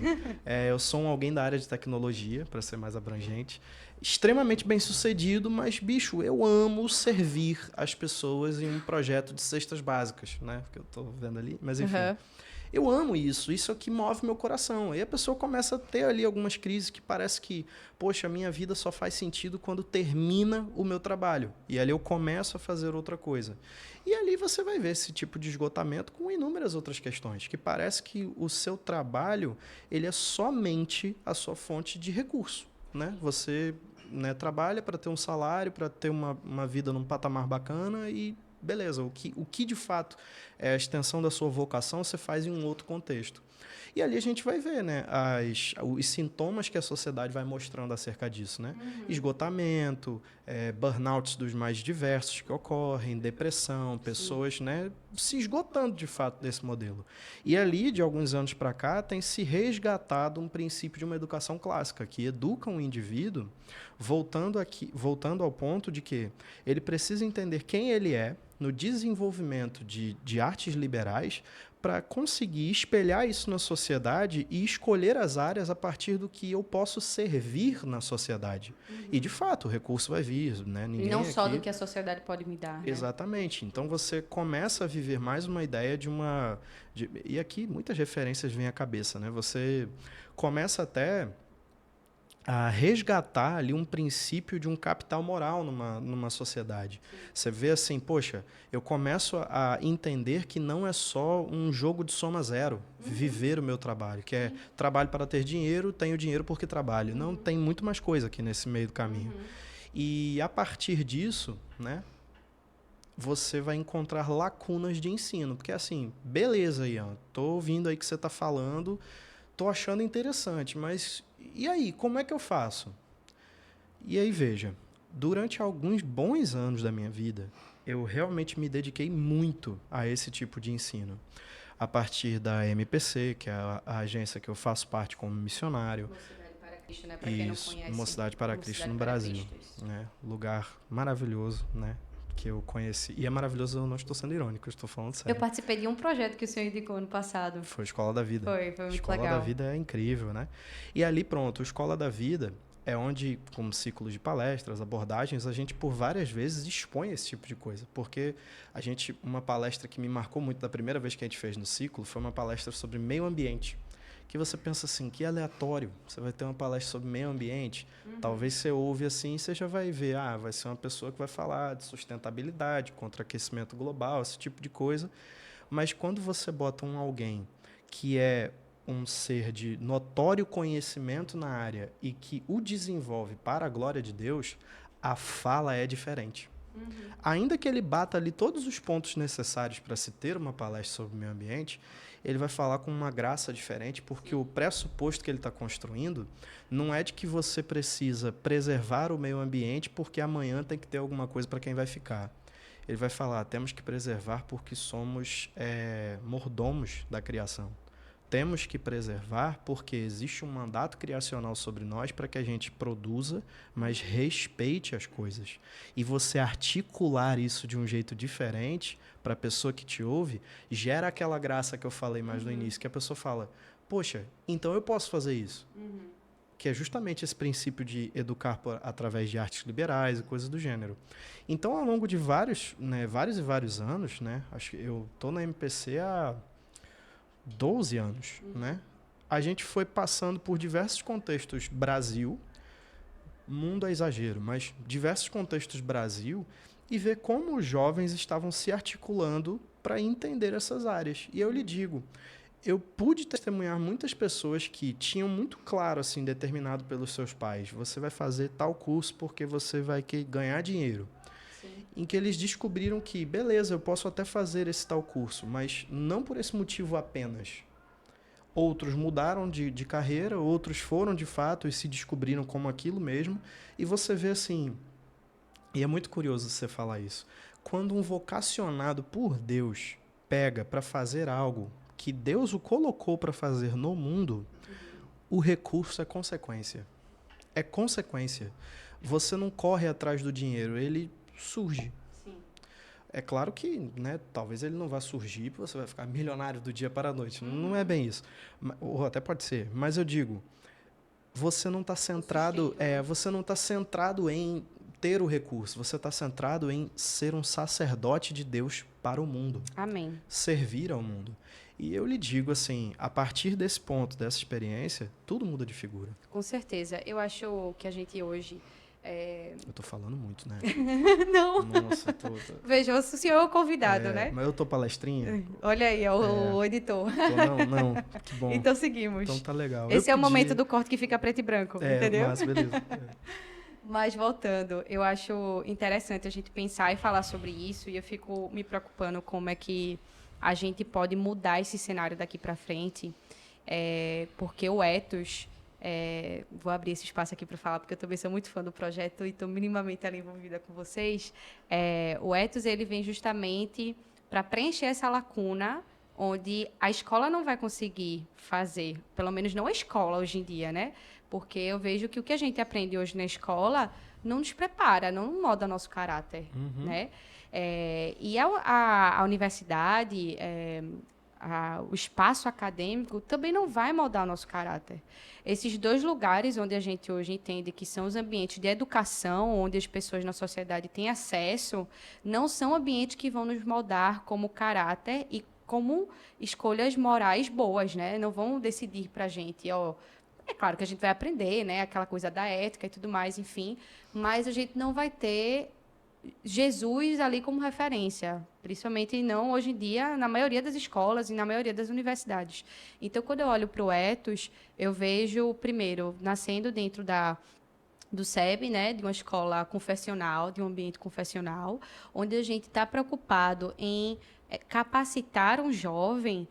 S2: eu sou alguém da área de tecnologia, para ser mais abrangente. Extremamente bem sucedido, mas, bicho, eu amo servir as pessoas em um projeto de cestas básicas, né? Que eu estou vendo ali, mas enfim. Eu amo isso é o que move meu coração. Aí a pessoa começa a ter ali algumas crises que parece que, poxa, a minha vida só faz sentido quando termina o meu trabalho. E ali eu começo a fazer outra coisa. E ali você vai ver esse tipo de esgotamento com inúmeras outras questões, que parece que o seu trabalho ele é somente a sua fonte de recurso, né? Você, né, trabalha para ter um salário, para ter uma vida num patamar bacana e beleza, o que de fato é a extensão da sua vocação, você faz em um outro contexto. E ali a gente vai ver, né, os sintomas que a sociedade vai mostrando acerca disso, né? Esgotamento, burnouts dos mais diversos que ocorrem, depressão, pessoas, né, se esgotando de fato desse modelo. E ali, de alguns anos para cá, tem se resgatado um princípio de uma educação clássica, que educa um indivíduo voltando ao ponto de que ele precisa entender quem ele é no desenvolvimento de artes liberais para conseguir espelhar isso na sociedade e escolher as áreas a partir do que eu posso servir na sociedade. E, de fato, o recurso vai vir, né?
S1: E não só do que a sociedade pode me dar, né?
S2: Exatamente. Então, você começa a viver mais uma ideia e aqui muitas referências vêm à cabeça, né? Você começa até a resgatar ali um princípio de um capital moral numa sociedade. Você vê assim, poxa, eu começo a entender que não é só um jogo de soma zero, viver o meu trabalho, que é trabalho para ter dinheiro, tenho dinheiro porque trabalho. Não, tem muito mais coisa aqui nesse meio do caminho. E a partir disso, né, você vai encontrar lacunas de ensino. Porque assim, beleza, Ian, tô ouvindo aí que você está falando, tô achando interessante, mas e aí, como é que eu faço? E aí, veja, durante alguns bons anos da minha vida, eu realmente me dediquei muito a esse tipo de ensino. A partir da MPC, que é a agência que eu faço parte como missionário.
S1: Mocidade para Cristo, né? Para quem não
S2: Isso,
S1: conhece.
S2: Mocidade para Cristo
S1: Mocidade
S2: no
S1: para
S2: Brasil.
S1: Cristo, isso.
S2: Né? Lugar maravilhoso, né? Que eu conheci. E é maravilhoso, eu não estou sendo irônico, eu estou falando
S1: Eu
S2: sério.
S1: participei de um projeto que o senhor indicou ano passado.
S2: Foi Escola da Vida.
S1: Foi muito
S2: Escola
S1: legal.
S2: da Vida é incrível, né? E ali, pronto, Escola da Vida é onde, como ciclos de palestras, abordagens, a gente por várias vezes expõe esse tipo de coisa. Porque uma palestra que me marcou muito da primeira vez que a gente fez no ciclo foi uma palestra sobre meio ambiente. Que você pensa assim, que aleatório, você vai ter uma palestra sobre meio ambiente, talvez você ouve assim e você já vai ver, vai ser uma pessoa que vai falar de sustentabilidade, contra aquecimento global, esse tipo de coisa. Mas quando você bota alguém que é um ser de notório conhecimento na área e que o desenvolve para a glória de Deus, a fala é diferente. Ainda que ele bata ali todos os pontos necessários para se ter uma palestra sobre o meio ambiente, ele vai falar com uma graça diferente, porque o pressuposto que ele está construindo não é de que você precisa preservar o meio ambiente porque amanhã tem que ter alguma coisa para quem vai ficar. Ele vai falar, temos que preservar porque somos mordomos da criação. Temos que preservar porque existe um mandato criacional sobre nós para que a gente produza, mas respeite as coisas. E você articular isso de um jeito diferente para a pessoa que te ouve, gera aquela graça que eu falei mais no início, que a pessoa fala, poxa, então eu posso fazer isso. Que é justamente esse princípio de educar através de artes liberais e coisas do gênero. Então, ao longo de vários e vários anos, né, acho que eu estou na MPC há 12 anos, né? A gente foi passando por diversos contextos Brasil, mundo é exagero, mas diversos contextos Brasil, e ver como os jovens estavam se articulando para entender essas áreas. E eu lhe digo, eu pude testemunhar muitas pessoas que tinham muito claro, assim, determinado pelos seus pais, você vai fazer tal curso porque você vai ganhar dinheiro. Em que eles descobriram que, beleza, eu posso até fazer esse tal curso, mas não por esse motivo apenas. Outros mudaram de carreira, outros foram de fato e se descobriram como aquilo mesmo. E você vê assim, e é muito curioso você falar isso, quando um vocacionado por Deus pega para fazer algo que Deus o colocou para fazer no mundo, o recurso é consequência. É consequência. Você não corre atrás do dinheiro, ele surge.
S1: Sim.
S2: É claro que, né, talvez ele não vá surgir, você vai ficar milionário do dia para a noite. Não é bem isso. Ou até pode ser. Mas eu digo, você não está centrado, você não está centrado em ter o recurso. Você está centrado em ser um sacerdote de Deus para o mundo.
S1: Amém.
S2: Servir ao mundo. E eu lhe digo assim, a partir desse ponto, dessa experiência, tudo muda de figura.
S1: Com certeza. Eu acho que a gente hoje...
S2: Eu tô falando muito, né?
S1: Não.
S2: Nossa,
S1: Veja, o senhor é o convidado, né?
S2: Mas eu tô palestrinha.
S1: Olha aí, o editor.
S2: Não, que bom.
S1: Então seguimos.
S2: Então tá legal.
S1: Esse é o momento do corte que fica preto e branco, entendeu?
S2: Mas beleza.
S1: Mas voltando, eu acho interessante a gente pensar e falar sobre isso, e eu fico me preocupando como é que a gente pode mudar esse cenário daqui para frente, porque o ethos, vou abrir esse espaço aqui para falar, porque eu também sou muito fã do projeto e estou minimamente ali envolvida com vocês. O ethos, ele vem justamente para preencher essa lacuna onde a escola não vai conseguir fazer, pelo menos não a escola hoje em dia, né? Porque eu vejo que o que a gente aprende hoje na escola não nos prepara, não molda nosso caráter, né? E a universidade, o espaço acadêmico também não vai moldar o nosso caráter. Esses dois lugares onde a gente hoje entende que são os ambientes de educação, onde as pessoas na sociedade têm acesso, não são ambientes que vão nos moldar como caráter e como escolhas morais boas, né? Não vão decidir para a gente, É claro que a gente vai aprender, né? Aquela coisa da ética e tudo mais, enfim. Mas a gente não vai ter Jesus ali como referência, principalmente não hoje em dia na maioria das escolas e na maioria das universidades. Então, quando eu olho para o ethos, eu vejo, primeiro, nascendo dentro do SEB, né, de uma escola confessional, de um ambiente confessional, onde a gente está preocupado em capacitar um jovem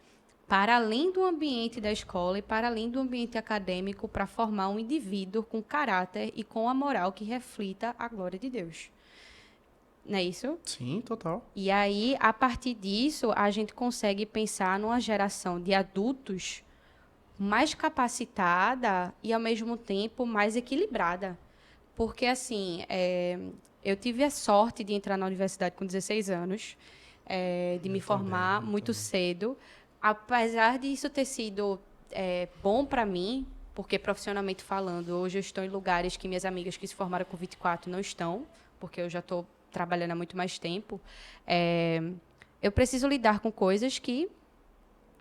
S1: para além do ambiente da escola e para além do ambiente acadêmico para formar um indivíduo com caráter e com a moral que reflita a glória de Deus. Não é isso?
S2: Sim, total.
S1: E aí, a partir disso, a gente consegue pensar numa geração de adultos mais capacitada e, ao mesmo tempo, mais equilibrada. Porque, assim, eu tive a sorte de entrar na universidade com 16 anos, de me formar
S2: Eu
S1: muito
S2: também.
S1: cedo. Apesar disso ter sido bom para mim, porque profissionalmente falando, hoje eu estou em lugares que minhas amigas que se formaram com 24 não estão, porque eu já estou trabalhando há muito mais tempo. Eu preciso lidar com coisas que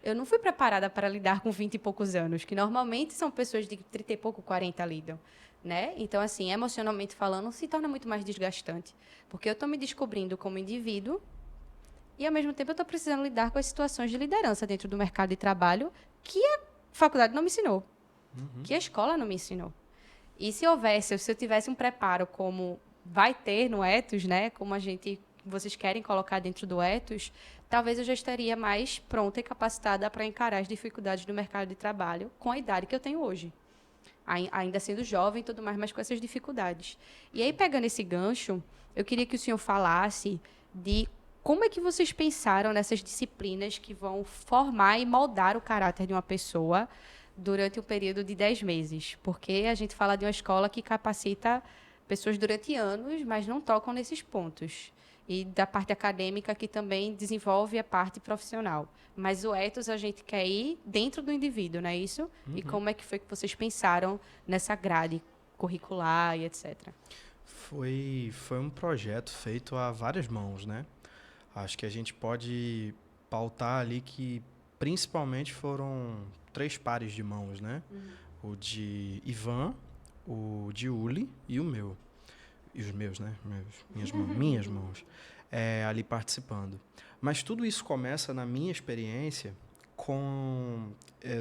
S1: eu não fui preparada para lidar com 20 e poucos anos, que normalmente são pessoas de 30 e pouco, 40 lidam, né? Então, assim, emocionalmente falando, se torna muito mais desgastante, porque eu estou me descobrindo como indivíduo e, ao mesmo tempo, eu estou precisando lidar com as situações de liderança dentro do mercado de trabalho que a faculdade não me ensinou, que a escola não me ensinou. E se houvesse, se eu tivesse um preparo como vai ter no Ethos, né? Como vocês querem colocar dentro do Ethos, talvez eu já estaria mais pronta e capacitada para encarar as dificuldades do mercado de trabalho com a idade que eu tenho hoje. Ainda sendo jovem e tudo mais, mas com essas dificuldades. E aí, pegando esse gancho, eu queria que o senhor falasse de como é que vocês pensaram nessas disciplinas que vão formar e moldar o caráter de uma pessoa durante um período de 10 meses. Porque a gente fala de uma escola que capacita pessoas durante anos, mas não tocam nesses pontos. E da parte acadêmica que também desenvolve a parte profissional. Mas o ethos a gente quer ir dentro do indivíduo, não é isso? E como é que foi que vocês pensaram nessa grade curricular e etc.
S2: Foi um projeto feito a várias mãos, né? Acho que a gente pode pautar ali que principalmente foram 3 pares de mãos, né? O de Ivan, o de Uli e o meu. E os meus, né? Minhas mãos. Ali participando. Mas tudo isso começa, na minha experiência, com...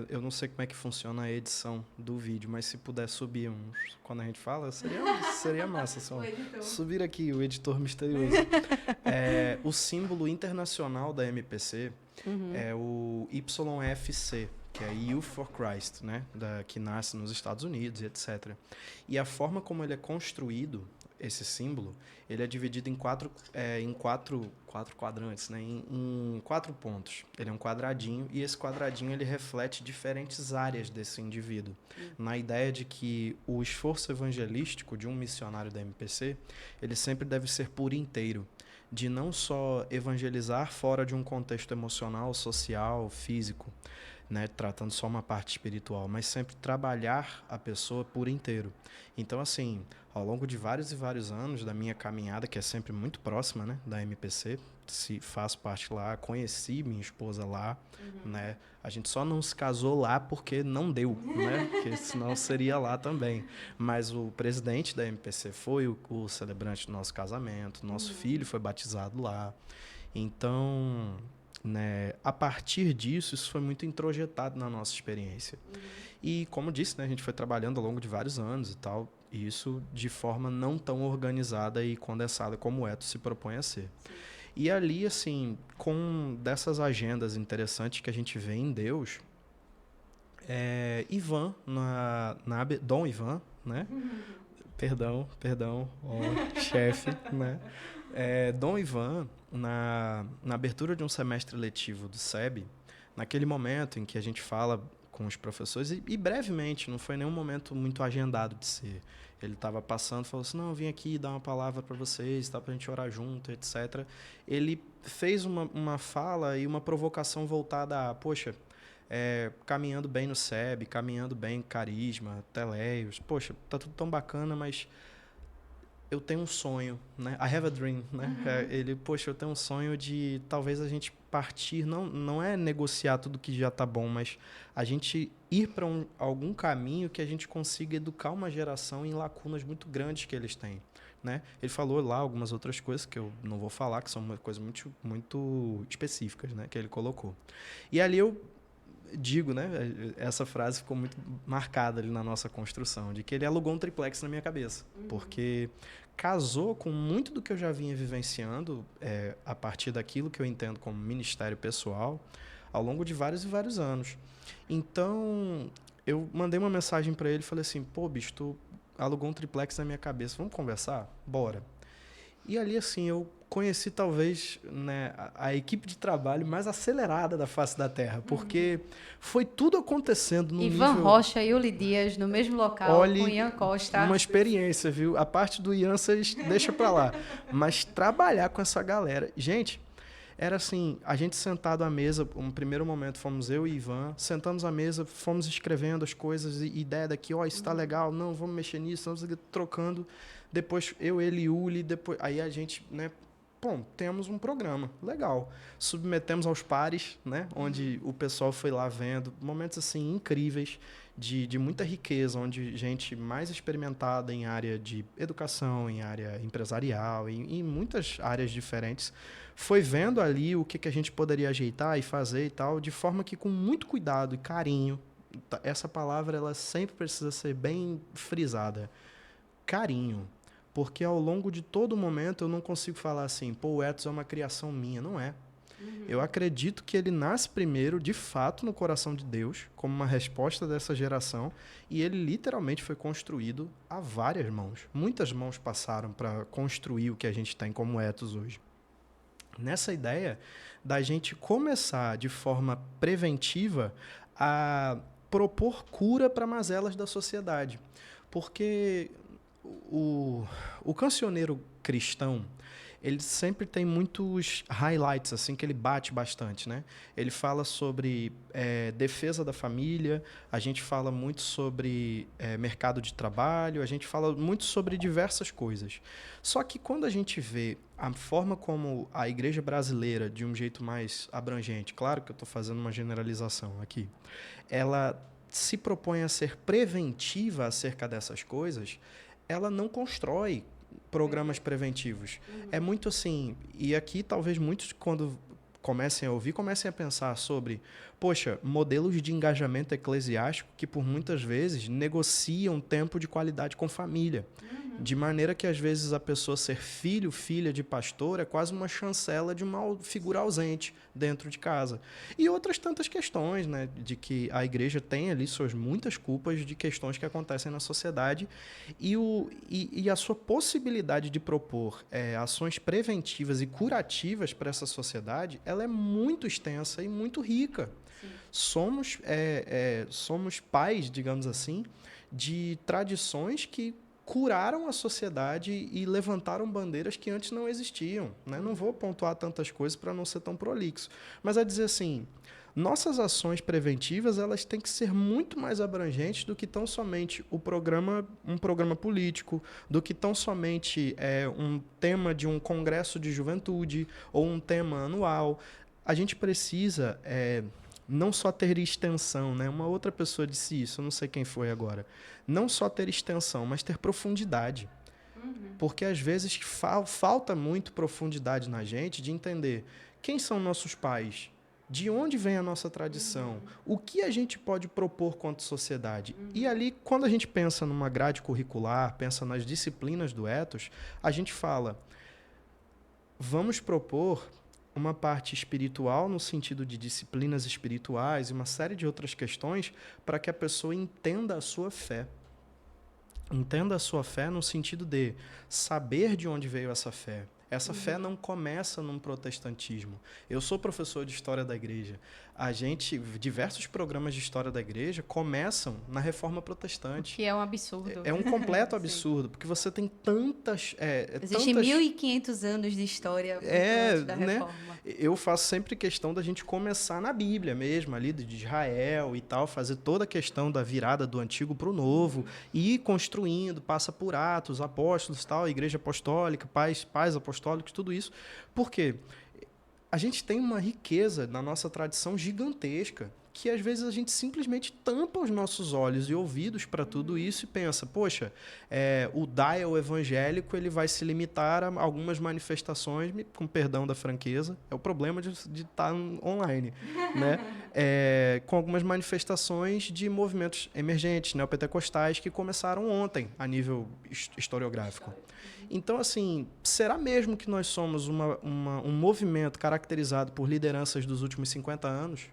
S2: eu não sei como é que funciona a edição do vídeo, mas se puder subir uns... Quando a gente fala, seria massa. Subir aqui, o editor misterioso. O símbolo internacional da MPC é o YFC, que é Youth for Christ, né? Que nasce nos Estados Unidos e etc. E a forma como ele é construído, esse símbolo, ele é dividido em quatro quadrantes, né? Em 4 pontos. Ele é um quadradinho e esse quadradinho ele reflete diferentes áreas desse indivíduo. Na ideia de que o esforço evangelístico de um missionário da MPC, ele sempre deve ser por inteiro, de não só evangelizar fora de um contexto emocional, social, físico, né, tratando só uma parte espiritual, mas sempre trabalhar a pessoa por inteiro. Então, assim, ao longo de vários e vários anos da minha caminhada, que é sempre muito próxima, né, da MPC, faço parte lá, conheci minha esposa lá, né, a gente só não se casou lá porque não deu, né, porque senão seria lá também. Mas o presidente da MPC foi o celebrante do nosso casamento, nosso filho foi batizado lá. Então, né, a partir disso, isso foi muito introjetado na nossa experiência. E, como disse, né, a gente foi trabalhando ao longo de vários anos e tal, e isso de forma não tão organizada e condensada como o Ethos se propõe a ser. Sim. E ali, assim, com dessas agendas interessantes que a gente vê em Deus, Ivan, Dom Ivan, né? Perdão, chefe, né? Dom Ivan, na abertura de um semestre letivo do SEB, naquele momento em que a gente fala com os professores, e brevemente, não foi nenhum momento muito agendado de ser. Ele estava passando, falou assim, não, eu vim aqui dar uma palavra para vocês, tá, para a gente orar junto, etc. Ele fez uma fala e uma provocação voltada a, poxa, caminhando bem no SEB, caminhando bem Carisma, Teleios, poxa, tá tudo tão bacana, mas eu tenho um sonho, né? I have a dream, né? Poxa, eu tenho um sonho de talvez a gente partir, não é negociar tudo que já tá bom, mas a gente ir para algum caminho que a gente consiga educar uma geração em lacunas muito grandes que eles têm, né? Ele falou lá algumas outras coisas que eu não vou falar, que são coisas muito, muito específicas, né? Que ele colocou. E ali eu digo, né? Essa frase ficou muito marcada ali na nossa construção, de que ele alugou um triplex na minha cabeça, porque casou com muito do que eu já vinha vivenciando a partir daquilo que eu entendo como ministério pessoal ao longo de vários e vários anos. Então, eu mandei uma mensagem para ele e falei assim, pô, bicho, tu alugou um triplex na minha cabeça, vamos conversar? Bora. E ali, assim, eu conheci talvez, né, a equipe de trabalho mais acelerada da face da Terra, porque foi tudo acontecendo no
S1: Ivan
S2: nível...
S1: Rocha e Uli Dias no mesmo local, com
S2: Olhe,
S1: Ian Costa.
S2: uma experiência, viu? A parte do Ian, vocês deixa pra lá. Mas trabalhar com essa galera... Gente, era assim, a gente sentado à mesa, um primeiro momento fomos eu e Ivan, sentamos à mesa, fomos escrevendo as coisas, ideia daqui, ó, isso tá legal, não, vamos mexer nisso, vamos trocando. Depois eu, ele e Uli, depois aí a gente, né, bom, temos um programa, legal. Submetemos aos pares, né, onde o pessoal foi lá vendo, momentos assim incríveis, de muita riqueza, onde gente mais experimentada em área de educação, em área empresarial, em muitas áreas diferentes, foi vendo ali o que a gente poderia ajeitar e fazer e tal, de forma que com muito cuidado e carinho, essa palavra ela sempre precisa ser bem frisada, carinho. Porque ao longo de todo momento eu não consigo falar assim, pô, o Etos é uma criação minha. Não é. Eu acredito que ele nasce primeiro, de fato, no coração de Deus, como uma resposta dessa geração, e ele literalmente foi construído a várias mãos. Muitas mãos passaram para construir o que a gente tem como Etos hoje. Nessa ideia da gente começar de forma preventiva a propor cura para mazelas da sociedade. Porque o cancioneiro cristão, ele sempre tem muitos highlights, assim, que ele bate bastante, né? Ele fala sobre defesa da família, a gente fala muito sobre mercado de trabalho, a gente fala muito sobre diversas coisas. Só que quando a gente vê a forma como a igreja brasileira, de um jeito mais abrangente, claro que eu estou fazendo uma generalização aqui, ela se propõe a ser preventiva acerca dessas coisas, ela não constrói programas preventivos. É muito assim, e aqui talvez muitos, quando comecem a ouvir, comecem a pensar sobre, poxa, modelos de engajamento eclesiástico que por muitas vezes negociam tempo de qualidade com família. De maneira que às vezes a pessoa ser filho, filha de pastor é quase uma chancela de uma figura ausente dentro de casa. E outras tantas questões, né, de que a igreja tem ali suas muitas culpas de questões que acontecem na sociedade e a sua possibilidade de propor ações preventivas e curativas para essa sociedade, ela é muito extensa e muito rica. Somos pais, digamos assim, de tradições que curaram a sociedade e levantaram bandeiras que antes não existiam, né? Não vou pontuar tantas coisas para não ser tão prolixo, mas é dizer assim, nossas ações preventivas elas têm que ser muito mais abrangentes do que tão somente um programa político, do que tão somente um tema de um congresso de juventude ou um tema anual. A gente precisa não só ter extensão, né? Uma outra pessoa disse isso, eu não sei quem foi agora. Não só ter extensão, mas ter profundidade. Porque às vezes falta muito profundidade na gente de entender quem são nossos pais, de onde vem a nossa tradição, o que a gente pode propor quanto sociedade. E ali, quando a gente pensa numa grade curricular, pensa nas disciplinas do Etos, a gente fala, vamos propor uma parte espiritual no sentido de disciplinas espirituais e uma série de outras questões para que a pessoa entenda a sua fé. Entenda a sua fé no sentido de saber de onde veio essa fé. Essa fé não começa num protestantismo. Eu sou professor de história da igreja. diversos programas de história da igreja começam na Reforma Protestante.
S1: Que é um absurdo.
S2: É um completo absurdo, porque você tem tantas...
S1: Existem 1.500 anos de história muito antes da
S2: né?
S1: Reforma.
S2: Eu faço sempre questão da gente começar na Bíblia mesmo, ali de Israel e tal, fazer toda a questão da virada do Antigo para o Novo, e ir construindo, passa por Atos, Apóstolos, tal, Igreja Apostólica, pais apostólicos, tudo isso. Por quê? A gente tem uma riqueza na nossa tradição gigantesca, que às vezes a gente simplesmente tampa os nossos olhos e ouvidos para tudo isso e pensa, poxa, o dial evangélico ele vai se limitar a algumas manifestações, com perdão da franqueza, é o problema de estar online, né? Com algumas manifestações de movimentos emergentes, neopentecostais, que começaram ontem, a nível historiográfico. Então, assim, será mesmo que nós somos um movimento caracterizado por lideranças dos últimos 50 anos?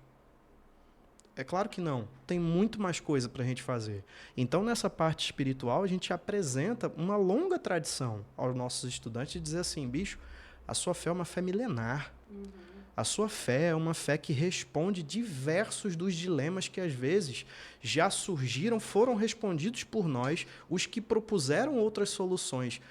S2: É claro que não. Tem muito mais coisa para a gente fazer. Então, nessa parte espiritual, a gente apresenta uma longa tradição aos nossos estudantes de dizer assim, bicho, a sua fé é uma fé milenar. A sua fé é uma fé que responde diversos dos dilemas que, às vezes, já surgiram, foram respondidos por nós, os que propuseram outras soluções.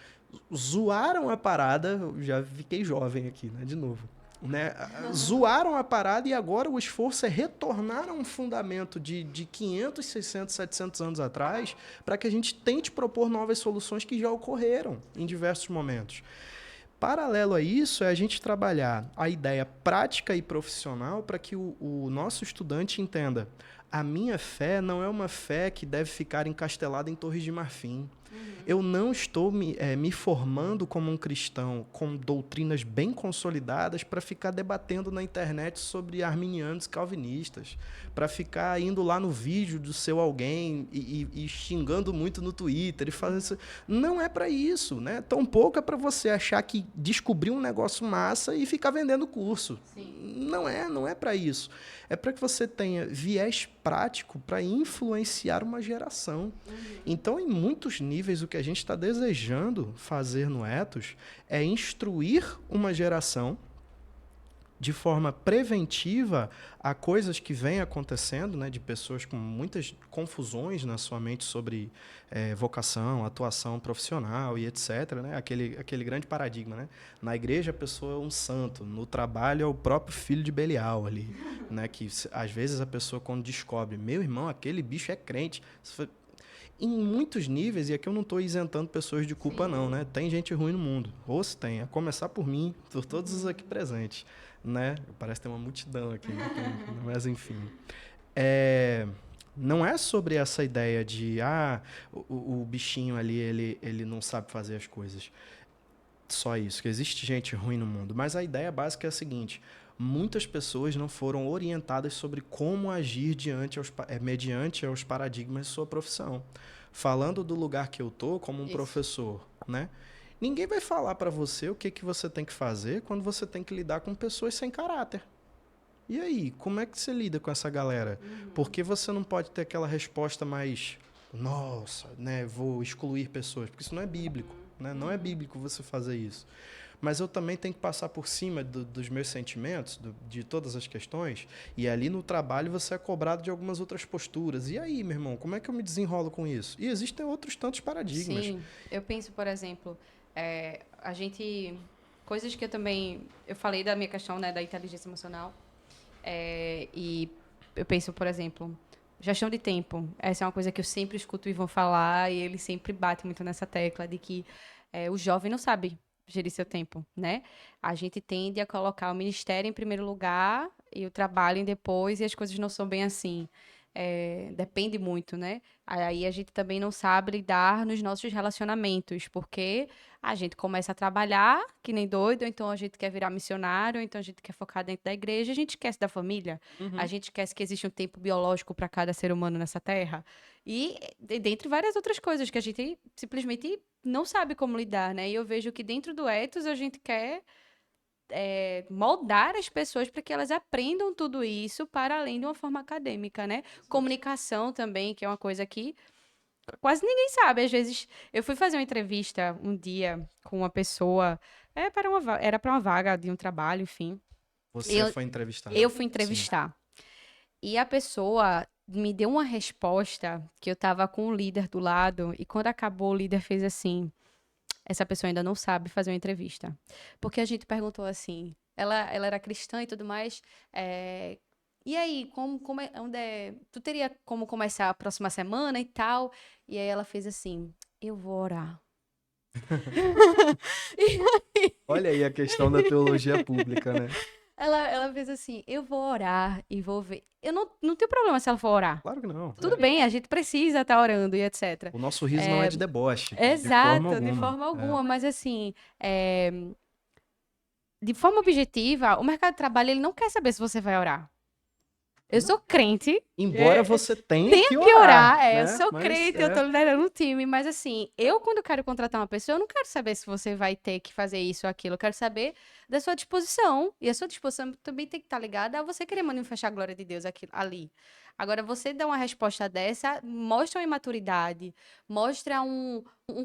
S2: Zoaram a parada, já fiquei jovem aqui, né, de novo. Né? Zoaram a parada e agora o esforço é retornar a um fundamento de 500, 600, 700 anos atrás para que a gente tente propor novas soluções que já ocorreram em diversos momentos. Paralelo a isso, é a gente trabalhar a ideia prática e profissional para que o nosso estudante entenda: a minha fé não é uma fé que deve ficar encastelada em Torres de Marfim. Eu não estou me formando como um cristão com doutrinas bem consolidadas para ficar debatendo na internet sobre arminianos e calvinistas, para ficar indo lá no vídeo do seu alguém e xingando muito no Twitter e fazendo isso. Não é para isso, né? Tampouco é para você achar que descobriu um negócio massa e ficar vendendo curso. Sim. Não é para isso. É para que você tenha viés prático para influenciar uma geração. Então, em muitos níveis, o que a gente está desejando fazer no Ethos é instruir uma geração de forma preventiva a coisas que vêm acontecendo, né, de pessoas com muitas confusões na sua mente sobre vocação, atuação profissional e etc. Né? Aquele grande paradigma. Né? Na igreja, a pessoa é um santo, no trabalho é o próprio filho de Belial ali. Né? Que, às vezes, a pessoa, quando descobre, meu irmão, aquele bicho é crente... Em muitos níveis, e aqui eu não estou isentando pessoas de culpa, sim, não, né? Tem gente ruim no mundo. Ou se tem, a começar por mim, por todos os aqui presentes. Né? Parece ter uma multidão aqui, né? Mas enfim. Não é sobre essa ideia de o bichinho ali, ele não sabe fazer as coisas. Só isso, que existe gente ruim no mundo. Mas a ideia básica é a seguinte: muitas pessoas não foram orientadas sobre como agir mediante aos paradigmas de sua profissão. Falando do lugar que eu tô como um professor, né? Ninguém vai falar para você o que você tem que fazer quando você tem que lidar com pessoas sem caráter. E aí, como é que você lida com essa galera? Por que você não pode ter aquela resposta mais, nossa, né, vou excluir pessoas? Porque isso não é bíblico, né? Não é bíblico você fazer isso. Mas eu também tenho que passar por cima dos meus sentimentos, de todas as questões, e ali no trabalho você é cobrado de algumas outras posturas. E aí, meu irmão, como é que eu me desenrolo com isso? E existem outros tantos paradigmas.
S1: Sim, eu penso, por exemplo, coisas que eu falei da minha questão, né, da inteligência emocional, e eu penso, por exemplo, gestão de tempo. Essa é uma coisa que eu sempre escuto o Ivan falar, e ele sempre bate muito nessa tecla de que o jovem não sabe gerir seu tempo, né? A gente tende a colocar o ministério em primeiro lugar e o trabalho em depois, e as coisas não são bem assim. Depende muito, né? Aí a gente também não sabe lidar nos nossos relacionamentos, porque a gente começa a trabalhar que nem doido, ou então a gente quer virar missionário, ou então a gente quer focar dentro da igreja, a gente esquece da família, a gente esquece que existe um tempo biológico para cada ser humano nessa terra, e dentre várias outras coisas que a gente simplesmente não sabe como lidar, né? E eu vejo que dentro do ethos a gente quer moldar as pessoas para que elas aprendam tudo isso para além de uma forma acadêmica, né? Comunicação também, que é uma coisa que quase ninguém sabe. Às vezes, eu fui fazer uma entrevista um dia com uma pessoa, era para uma vaga de um trabalho, enfim.
S2: Você foi entrevistar?
S1: Eu fui entrevistar. Sim. E a pessoa me deu uma resposta que eu tava com o líder do lado, e quando acabou, o líder fez assim: essa pessoa ainda não sabe fazer uma entrevista. Porque a gente perguntou assim, ela era cristã e tudo mais, e aí, tu teria como começar a próxima semana e tal? E aí ela fez assim, eu vou orar.
S2: Olha aí a questão da teologia pública, né?
S1: Ela fez assim, eu vou orar e vou ver. Eu não tenho problema se ela for orar.
S2: Claro que não.
S1: Tudo bem, a gente precisa estar orando e etc.
S2: O nosso riso não é de deboche, de forma
S1: Exato, de
S2: alguma.
S1: forma alguma, mas assim, de forma objetiva, o mercado de trabalho ele não quer saber se você vai orar. Eu
S2: Não.
S1: sou crente,
S2: Embora você tenha
S1: tenho
S2: que
S1: que
S2: orar,
S1: orar, eu
S2: né?
S1: sou
S2: Mas
S1: crente, eu tô liderando um time, mas assim, eu quando quero contratar uma pessoa, eu não quero saber se você vai ter que fazer isso ou aquilo, eu quero saber da sua disposição, e a sua disposição também tem que estar ligada a você querer manifestar a glória de Deus ali. Agora, você dá uma resposta dessa, mostra uma imaturidade, mostra um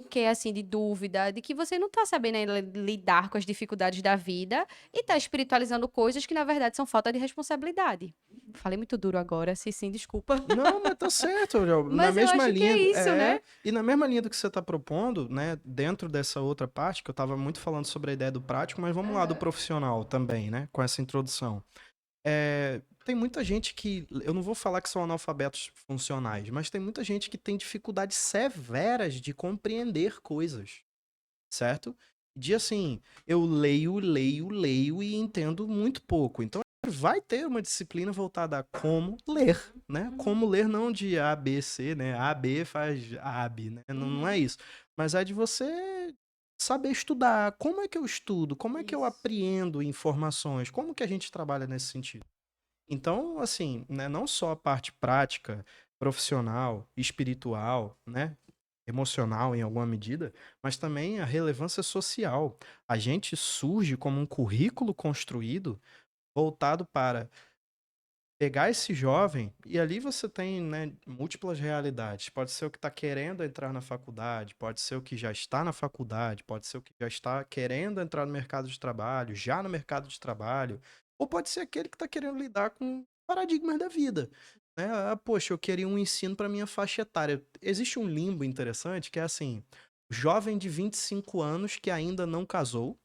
S1: quê, assim, de dúvida, de que você não tá sabendo ainda lidar com as dificuldades da vida e tá espiritualizando coisas que, na verdade, são falta de responsabilidade. Falei muito duro agora, se sim, desculpa.
S2: não, mas tá certo, Joel. Na
S1: Mas eu
S2: mesma
S1: acho que é
S2: linha,
S1: isso, né?
S2: e na mesma linha do que você está propondo, né, dentro dessa outra parte, que eu estava muito falando sobre a ideia do prático, mas vamos lá do profissional também, né, com essa introdução. Tem muita gente que, eu não vou falar que são analfabetos funcionais, mas tem muita gente que tem dificuldades severas de compreender coisas, certo? De assim, eu leio, leio, leio e entendo muito pouco. Então, vai ter uma disciplina voltada a como ler, né? Como ler não de A, B, C, né? A, B faz AB, né? Não é isso. Mas é de você saber estudar. Como é que eu estudo? Como é que eu
S1: Isso.
S2: apreendo informações? Como que a gente trabalha nesse sentido? Então, assim, né, não só a parte prática, profissional, espiritual, né, emocional em alguma medida, mas também a relevância social. A gente surge como um currículo construído voltado para pegar esse jovem e ali você tem, né, múltiplas realidades. Pode ser o que está querendo entrar na faculdade, pode ser o que já está na faculdade, pode ser o que já está querendo entrar no mercado de trabalho, já no mercado de trabalho, ou pode ser aquele que está querendo lidar com paradigmas da vida. Né? Ah, poxa, eu queria um ensino para minha faixa etária. Existe um limbo interessante que é assim: jovem de 25 anos que ainda não casou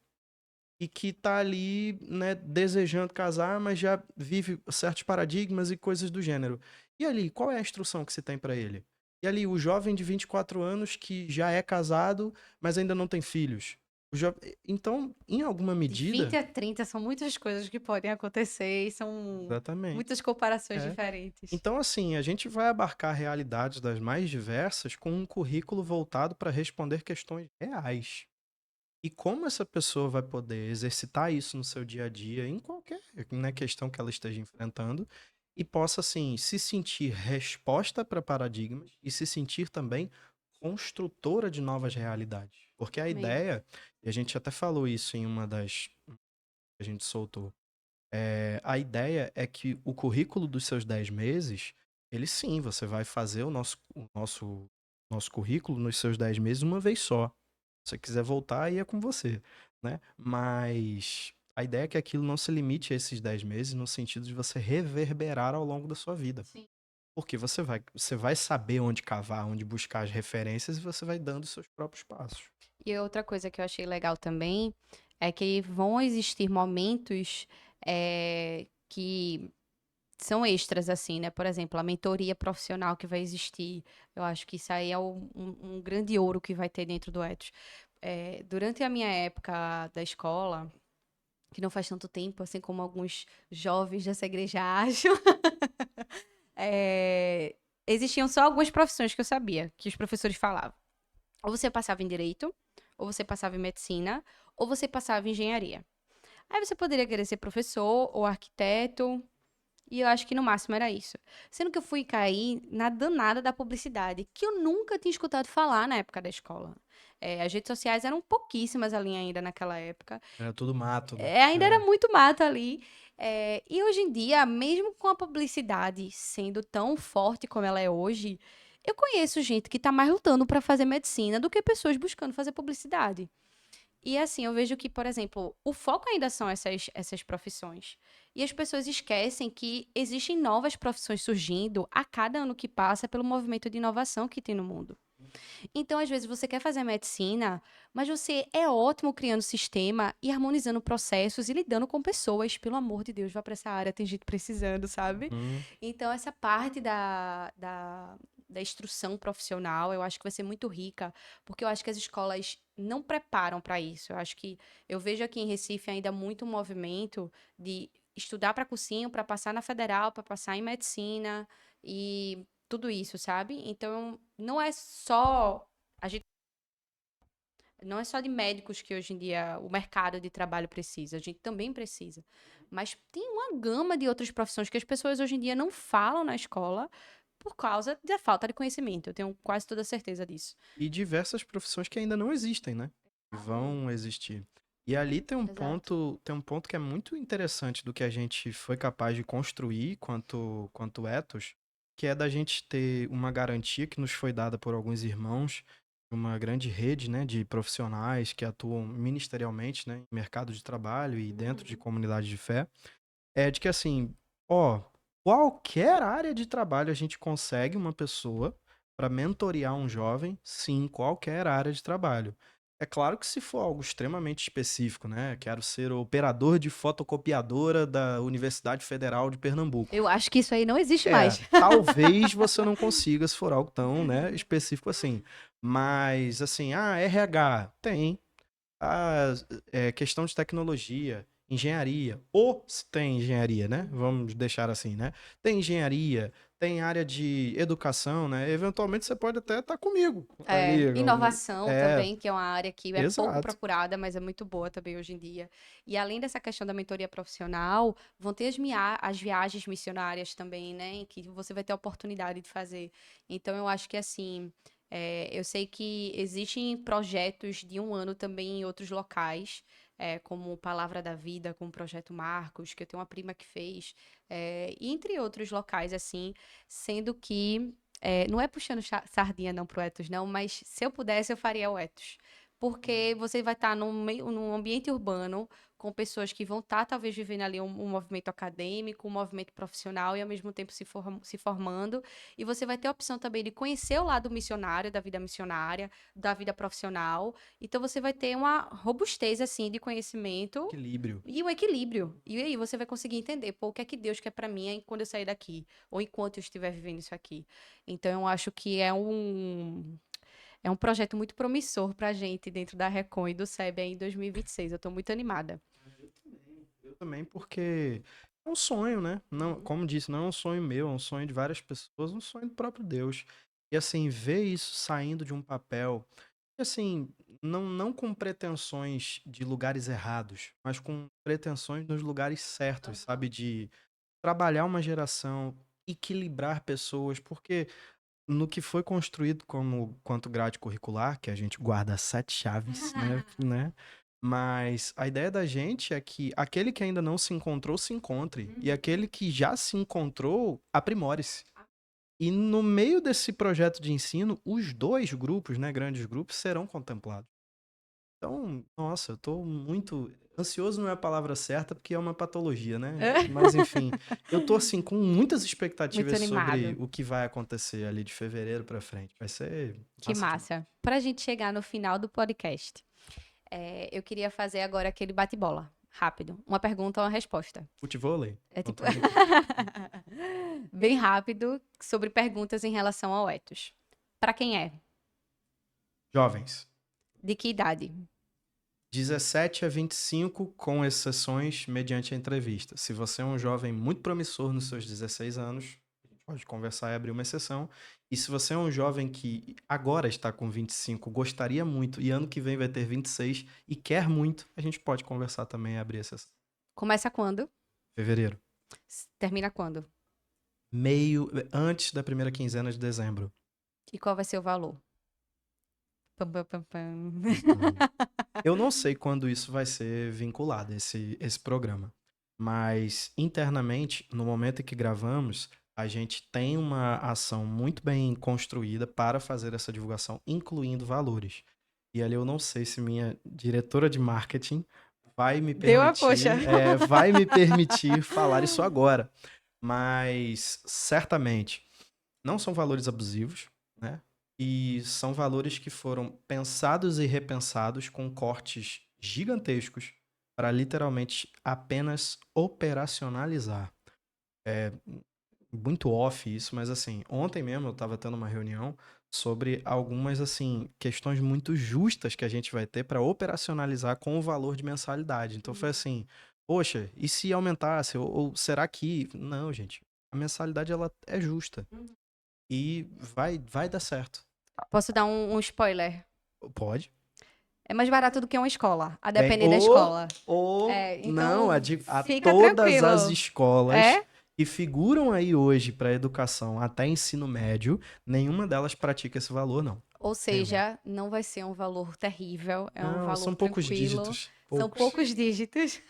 S2: e que tá ali, né, desejando casar, mas já vive certos paradigmas e coisas do gênero. E ali, qual é a instrução que se tem para ele? E ali, o jovem de 24 anos que já é casado, mas ainda não tem filhos. Então, em alguma
S1: De 20
S2: medida,
S1: a 30 são muitas coisas que podem acontecer e são
S2: exatamente.
S1: muitas comparações
S2: É.
S1: diferentes.
S2: Então, assim, a gente vai abarcar realidades das mais diversas com um currículo voltado para responder questões reais. E como essa pessoa vai poder exercitar isso no seu dia a dia, em qualquer, né, questão que ela esteja enfrentando, e possa, assim, se sentir resposta para paradigmas e se sentir também construtora de novas realidades. Porque a
S1: Amém.
S2: ideia, e a gente até falou isso em uma das que a gente soltou, a ideia é que o currículo dos seus 10 meses, ele sim, você vai fazer o nosso currículo nos seus 10 meses uma vez só. Se você quiser voltar, aí é com você, né? Mas a ideia é que aquilo não se limite a esses 10 meses no sentido de você reverberar ao longo da sua vida.
S1: Sim.
S2: Porque você vai saber onde cavar, onde buscar as referências e você vai dando os seus próprios passos.
S1: E outra coisa que eu achei legal também é que vão existir momentos que são extras, assim, né? Por exemplo, a mentoria profissional que vai existir. Eu acho que isso aí é um grande ouro que vai ter dentro do Etos. Durante a minha época da escola, que não faz tanto tempo, assim como alguns jovens dessa igreja acham, é, existiam só algumas profissões que eu sabia, que os professores falavam. Ou você passava em direito, ou você passava em medicina, ou você passava em engenharia. Aí você poderia querer ser professor ou arquiteto, e eu acho que no máximo era isso. Sendo que eu fui cair na danada da publicidade, que eu nunca tinha escutado falar na época da escola. As redes sociais eram pouquíssimas ali ainda naquela época.
S2: Era tudo mato, né?
S1: Ainda era muito mato ali. E hoje em dia, mesmo com a publicidade sendo tão forte como ela é hoje, eu conheço gente que está mais lutando para fazer medicina do que pessoas buscando fazer publicidade. E assim, eu vejo que, por exemplo, o foco ainda são essas profissões. E as pessoas esquecem que existem novas profissões surgindo a cada ano que passa pelo movimento de inovação que tem no mundo. Então, às vezes, você quer fazer medicina, mas você é ótimo criando sistema e harmonizando processos e lidando com pessoas. Pelo amor de Deus, vá para essa área, tem gente precisando, sabe?
S2: Hum,
S1: Então, essa parte da instrução profissional, eu acho que vai ser muito rica, porque eu acho que as escolas não preparam para isso. Eu vejo aqui em Recife ainda muito movimento de estudar para cursinho, para passar na federal, para passar em medicina e tudo isso, sabe? Então, a gente não é só de médicos que hoje em dia o mercado de trabalho precisa, a gente também precisa. Mas tem uma gama de outras profissões que as pessoas hoje em dia não falam na escola por causa da falta de conhecimento. Eu tenho quase toda certeza disso.
S2: e diversas profissões que ainda não existem, né? Que vão existir. E ali
S1: Exato.
S2: tem um ponto que é muito interessante do que a gente foi capaz de construir quanto ethos, que é da gente ter uma garantia que nos foi dada por alguns irmãos, uma grande rede, né, de profissionais que atuam ministerialmente, né, em mercado de trabalho e dentro de comunidade de fé, é de que assim, ó, qualquer área de trabalho a gente consegue uma pessoa para mentorear um jovem, sim, qualquer área de trabalho. É claro que se for algo extremamente específico, né? Quero ser operador de fotocopiadora da Universidade Federal de Pernambuco.
S1: Eu acho que isso aí não existe
S2: É,
S1: mais.
S2: talvez você não consiga se for algo tão, né, específico assim. Mas, assim, RH, tem. A questão de tecnologia, engenharia, ou se tem engenharia, né? Vamos deixar assim, né? Tem engenharia, tem área de educação, né? Eventualmente você pode até estar comigo ali.
S1: Inovação
S2: É,
S1: também, que é uma área que é pouco
S2: exato.
S1: procurada, mas é muito boa também hoje em dia. E além dessa questão da mentoria profissional, vão ter as viagens missionárias também, né? Em que você vai ter a oportunidade de fazer. Então, eu acho que assim, eu sei que existem projetos de um ano também em outros locais. Como Palavra da Vida, como o Projeto Marcos, que eu tenho uma prima que fez, e entre outros locais, assim, sendo que não é puxando sardinha não pro ethos, não, mas se eu pudesse, eu faria o ethos. Porque você vai estar num ambiente urbano, com pessoas que vão estar, talvez, vivendo ali um movimento acadêmico, um movimento profissional e, ao mesmo tempo, se formando. E você vai ter a opção também de conhecer o lado missionário, da vida missionária, da vida profissional. Então, você vai ter uma robustez, assim, de conhecimento
S2: Equilíbrio.
S1: e um equilíbrio. E aí você vai conseguir entender, pô, o que é que Deus quer pra mim quando eu sair daqui? Ou enquanto eu estiver vivendo isso aqui. Então, eu acho que é um projeto muito promissor pra gente dentro da Recon e do SEB aí em 2026. Eu tô muito animada.
S2: Eu também, porque é um sonho, né? Não, como disse, não é um sonho meu, é um sonho de várias pessoas, um sonho do próprio Deus. E assim, ver isso saindo de um papel, e, assim, não com pretensões de lugares errados, mas com pretensões nos lugares certos, sabe? De trabalhar uma geração, equilibrar pessoas, porque no que foi construído como quanto grade curricular, que a gente guarda 7 chaves, né? Mas a ideia da gente é que aquele que ainda não se encontrou, se encontre. E aquele que já se encontrou, aprimore-se. E no meio desse projeto de ensino, os dois grupos, né, grandes grupos, serão contemplados. Então, nossa, eu tô muito. Ansioso não é a palavra certa, porque é uma patologia, né? Mas enfim, eu tô assim, com muitas
S1: Muito
S2: expectativas sobre
S1: animado.
S2: o que vai acontecer ali de fevereiro pra frente. Vai ser
S1: Que
S2: massa demais.
S1: massa. Pra gente chegar no final do podcast, eu queria fazer agora aquele bate-bola. Rápido. Uma pergunta, uma resposta.
S2: Futevôlei?
S1: É
S2: Então
S1: tipo.
S2: tamo aqui.
S1: Bem rápido sobre perguntas em relação ao ethos. Pra quem é?
S2: Jovens.
S1: De que idade?
S2: 17 a 25, com exceções mediante a entrevista. Se você é um jovem muito promissor nos seus 16 anos, a gente pode conversar e abrir uma exceção. E se você é um jovem que agora está com 25, gostaria muito, e ano que vem vai ter 26 e quer muito, a gente pode conversar também e abrir exceção.
S1: Começa quando?
S2: Fevereiro.
S1: Termina quando?
S2: Antes da primeira quinzena de dezembro.
S1: E qual vai ser o valor? Pam, pam, pam, pam.
S2: Hum. Eu não sei quando isso vai ser vinculado, esse programa. Mas internamente, no momento em que gravamos, a gente tem uma ação muito bem construída para fazer essa divulgação, incluindo valores. E ali eu não sei se minha diretora de marketing
S1: Deu a coxa.
S2: vai me permitir falar isso agora. Mas certamente não são valores abusivos, né? E são valores que foram pensados e repensados com cortes gigantescos para literalmente apenas operacionalizar. É muito off isso, mas assim, ontem mesmo eu estava tendo uma reunião sobre algumas assim questões muito justas que a gente vai ter para operacionalizar com o valor de mensalidade. Então foi assim, poxa, e se aumentasse? Ou será que... Não, gente, a mensalidade ela é justa e vai dar certo.
S1: Posso dar um spoiler?
S2: Pode?
S1: É mais barato do que uma escola, a
S2: Bem,
S1: depender da escola.
S2: não,
S1: Então
S2: a
S1: fica
S2: todas as
S1: tranquilo.
S2: escolas
S1: É?
S2: que figuram aí hoje para educação até ensino médio, nenhuma delas pratica esse valor, não.
S1: Ou
S2: Nenhuma.
S1: seja, não vai ser um valor terrível, é um
S2: Não,
S1: valor
S2: são poucos
S1: tranquilo,
S2: dígitos.
S1: são
S2: Poucos.
S1: poucos dígitos.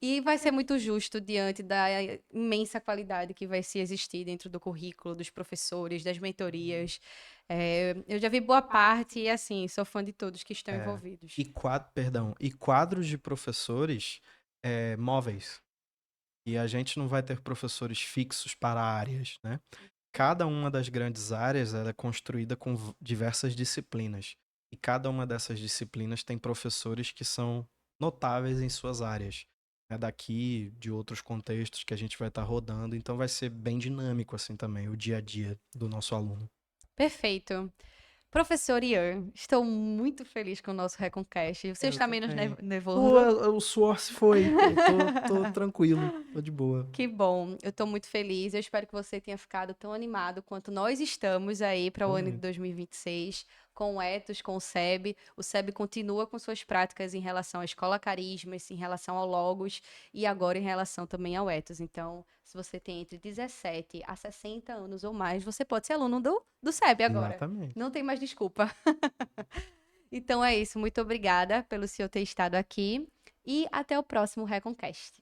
S1: E vai ser muito justo diante da imensa qualidade que vai se existir dentro do currículo, dos professores, das mentorias. Eu já vi boa parte e, assim, sou fã de todos que estão
S2: É,
S1: envolvidos.
S2: e quadros de professores móveis. E a gente não vai ter professores fixos para áreas, né? Cada uma das grandes áreas ela é construída com diversas disciplinas. E cada uma dessas disciplinas tem professores que são notáveis em suas áreas. É daqui, de outros contextos que a gente vai estar rodando. Então vai ser bem dinâmico assim também, o dia a dia do nosso aluno.
S1: Perfeito. Professor Ian, estou muito feliz com o nosso Reconcast. Você
S2: Eu
S1: está menos
S2: também. Pô,
S1: nervoso?
S2: o suor se foi. Eu tô tranquilo, tô de boa.
S1: Que bom, eu estou muito feliz. Eu espero que você tenha ficado tão animado quanto nós estamos aí para o
S2: Tô
S1: ano de
S2: muito.
S1: 2026, com o Etos, com o SEB. O SEB continua com suas práticas em relação à Escola Carismas, em relação ao Logos e agora em relação também ao Etos. Então, se você tem entre 17 a 60 anos ou mais, você pode ser aluno do SEB agora.
S2: Exatamente.
S1: Não tem mais desculpa. Então é isso. Muito obrigada pelo senhor ter estado aqui e até o próximo Reconcast.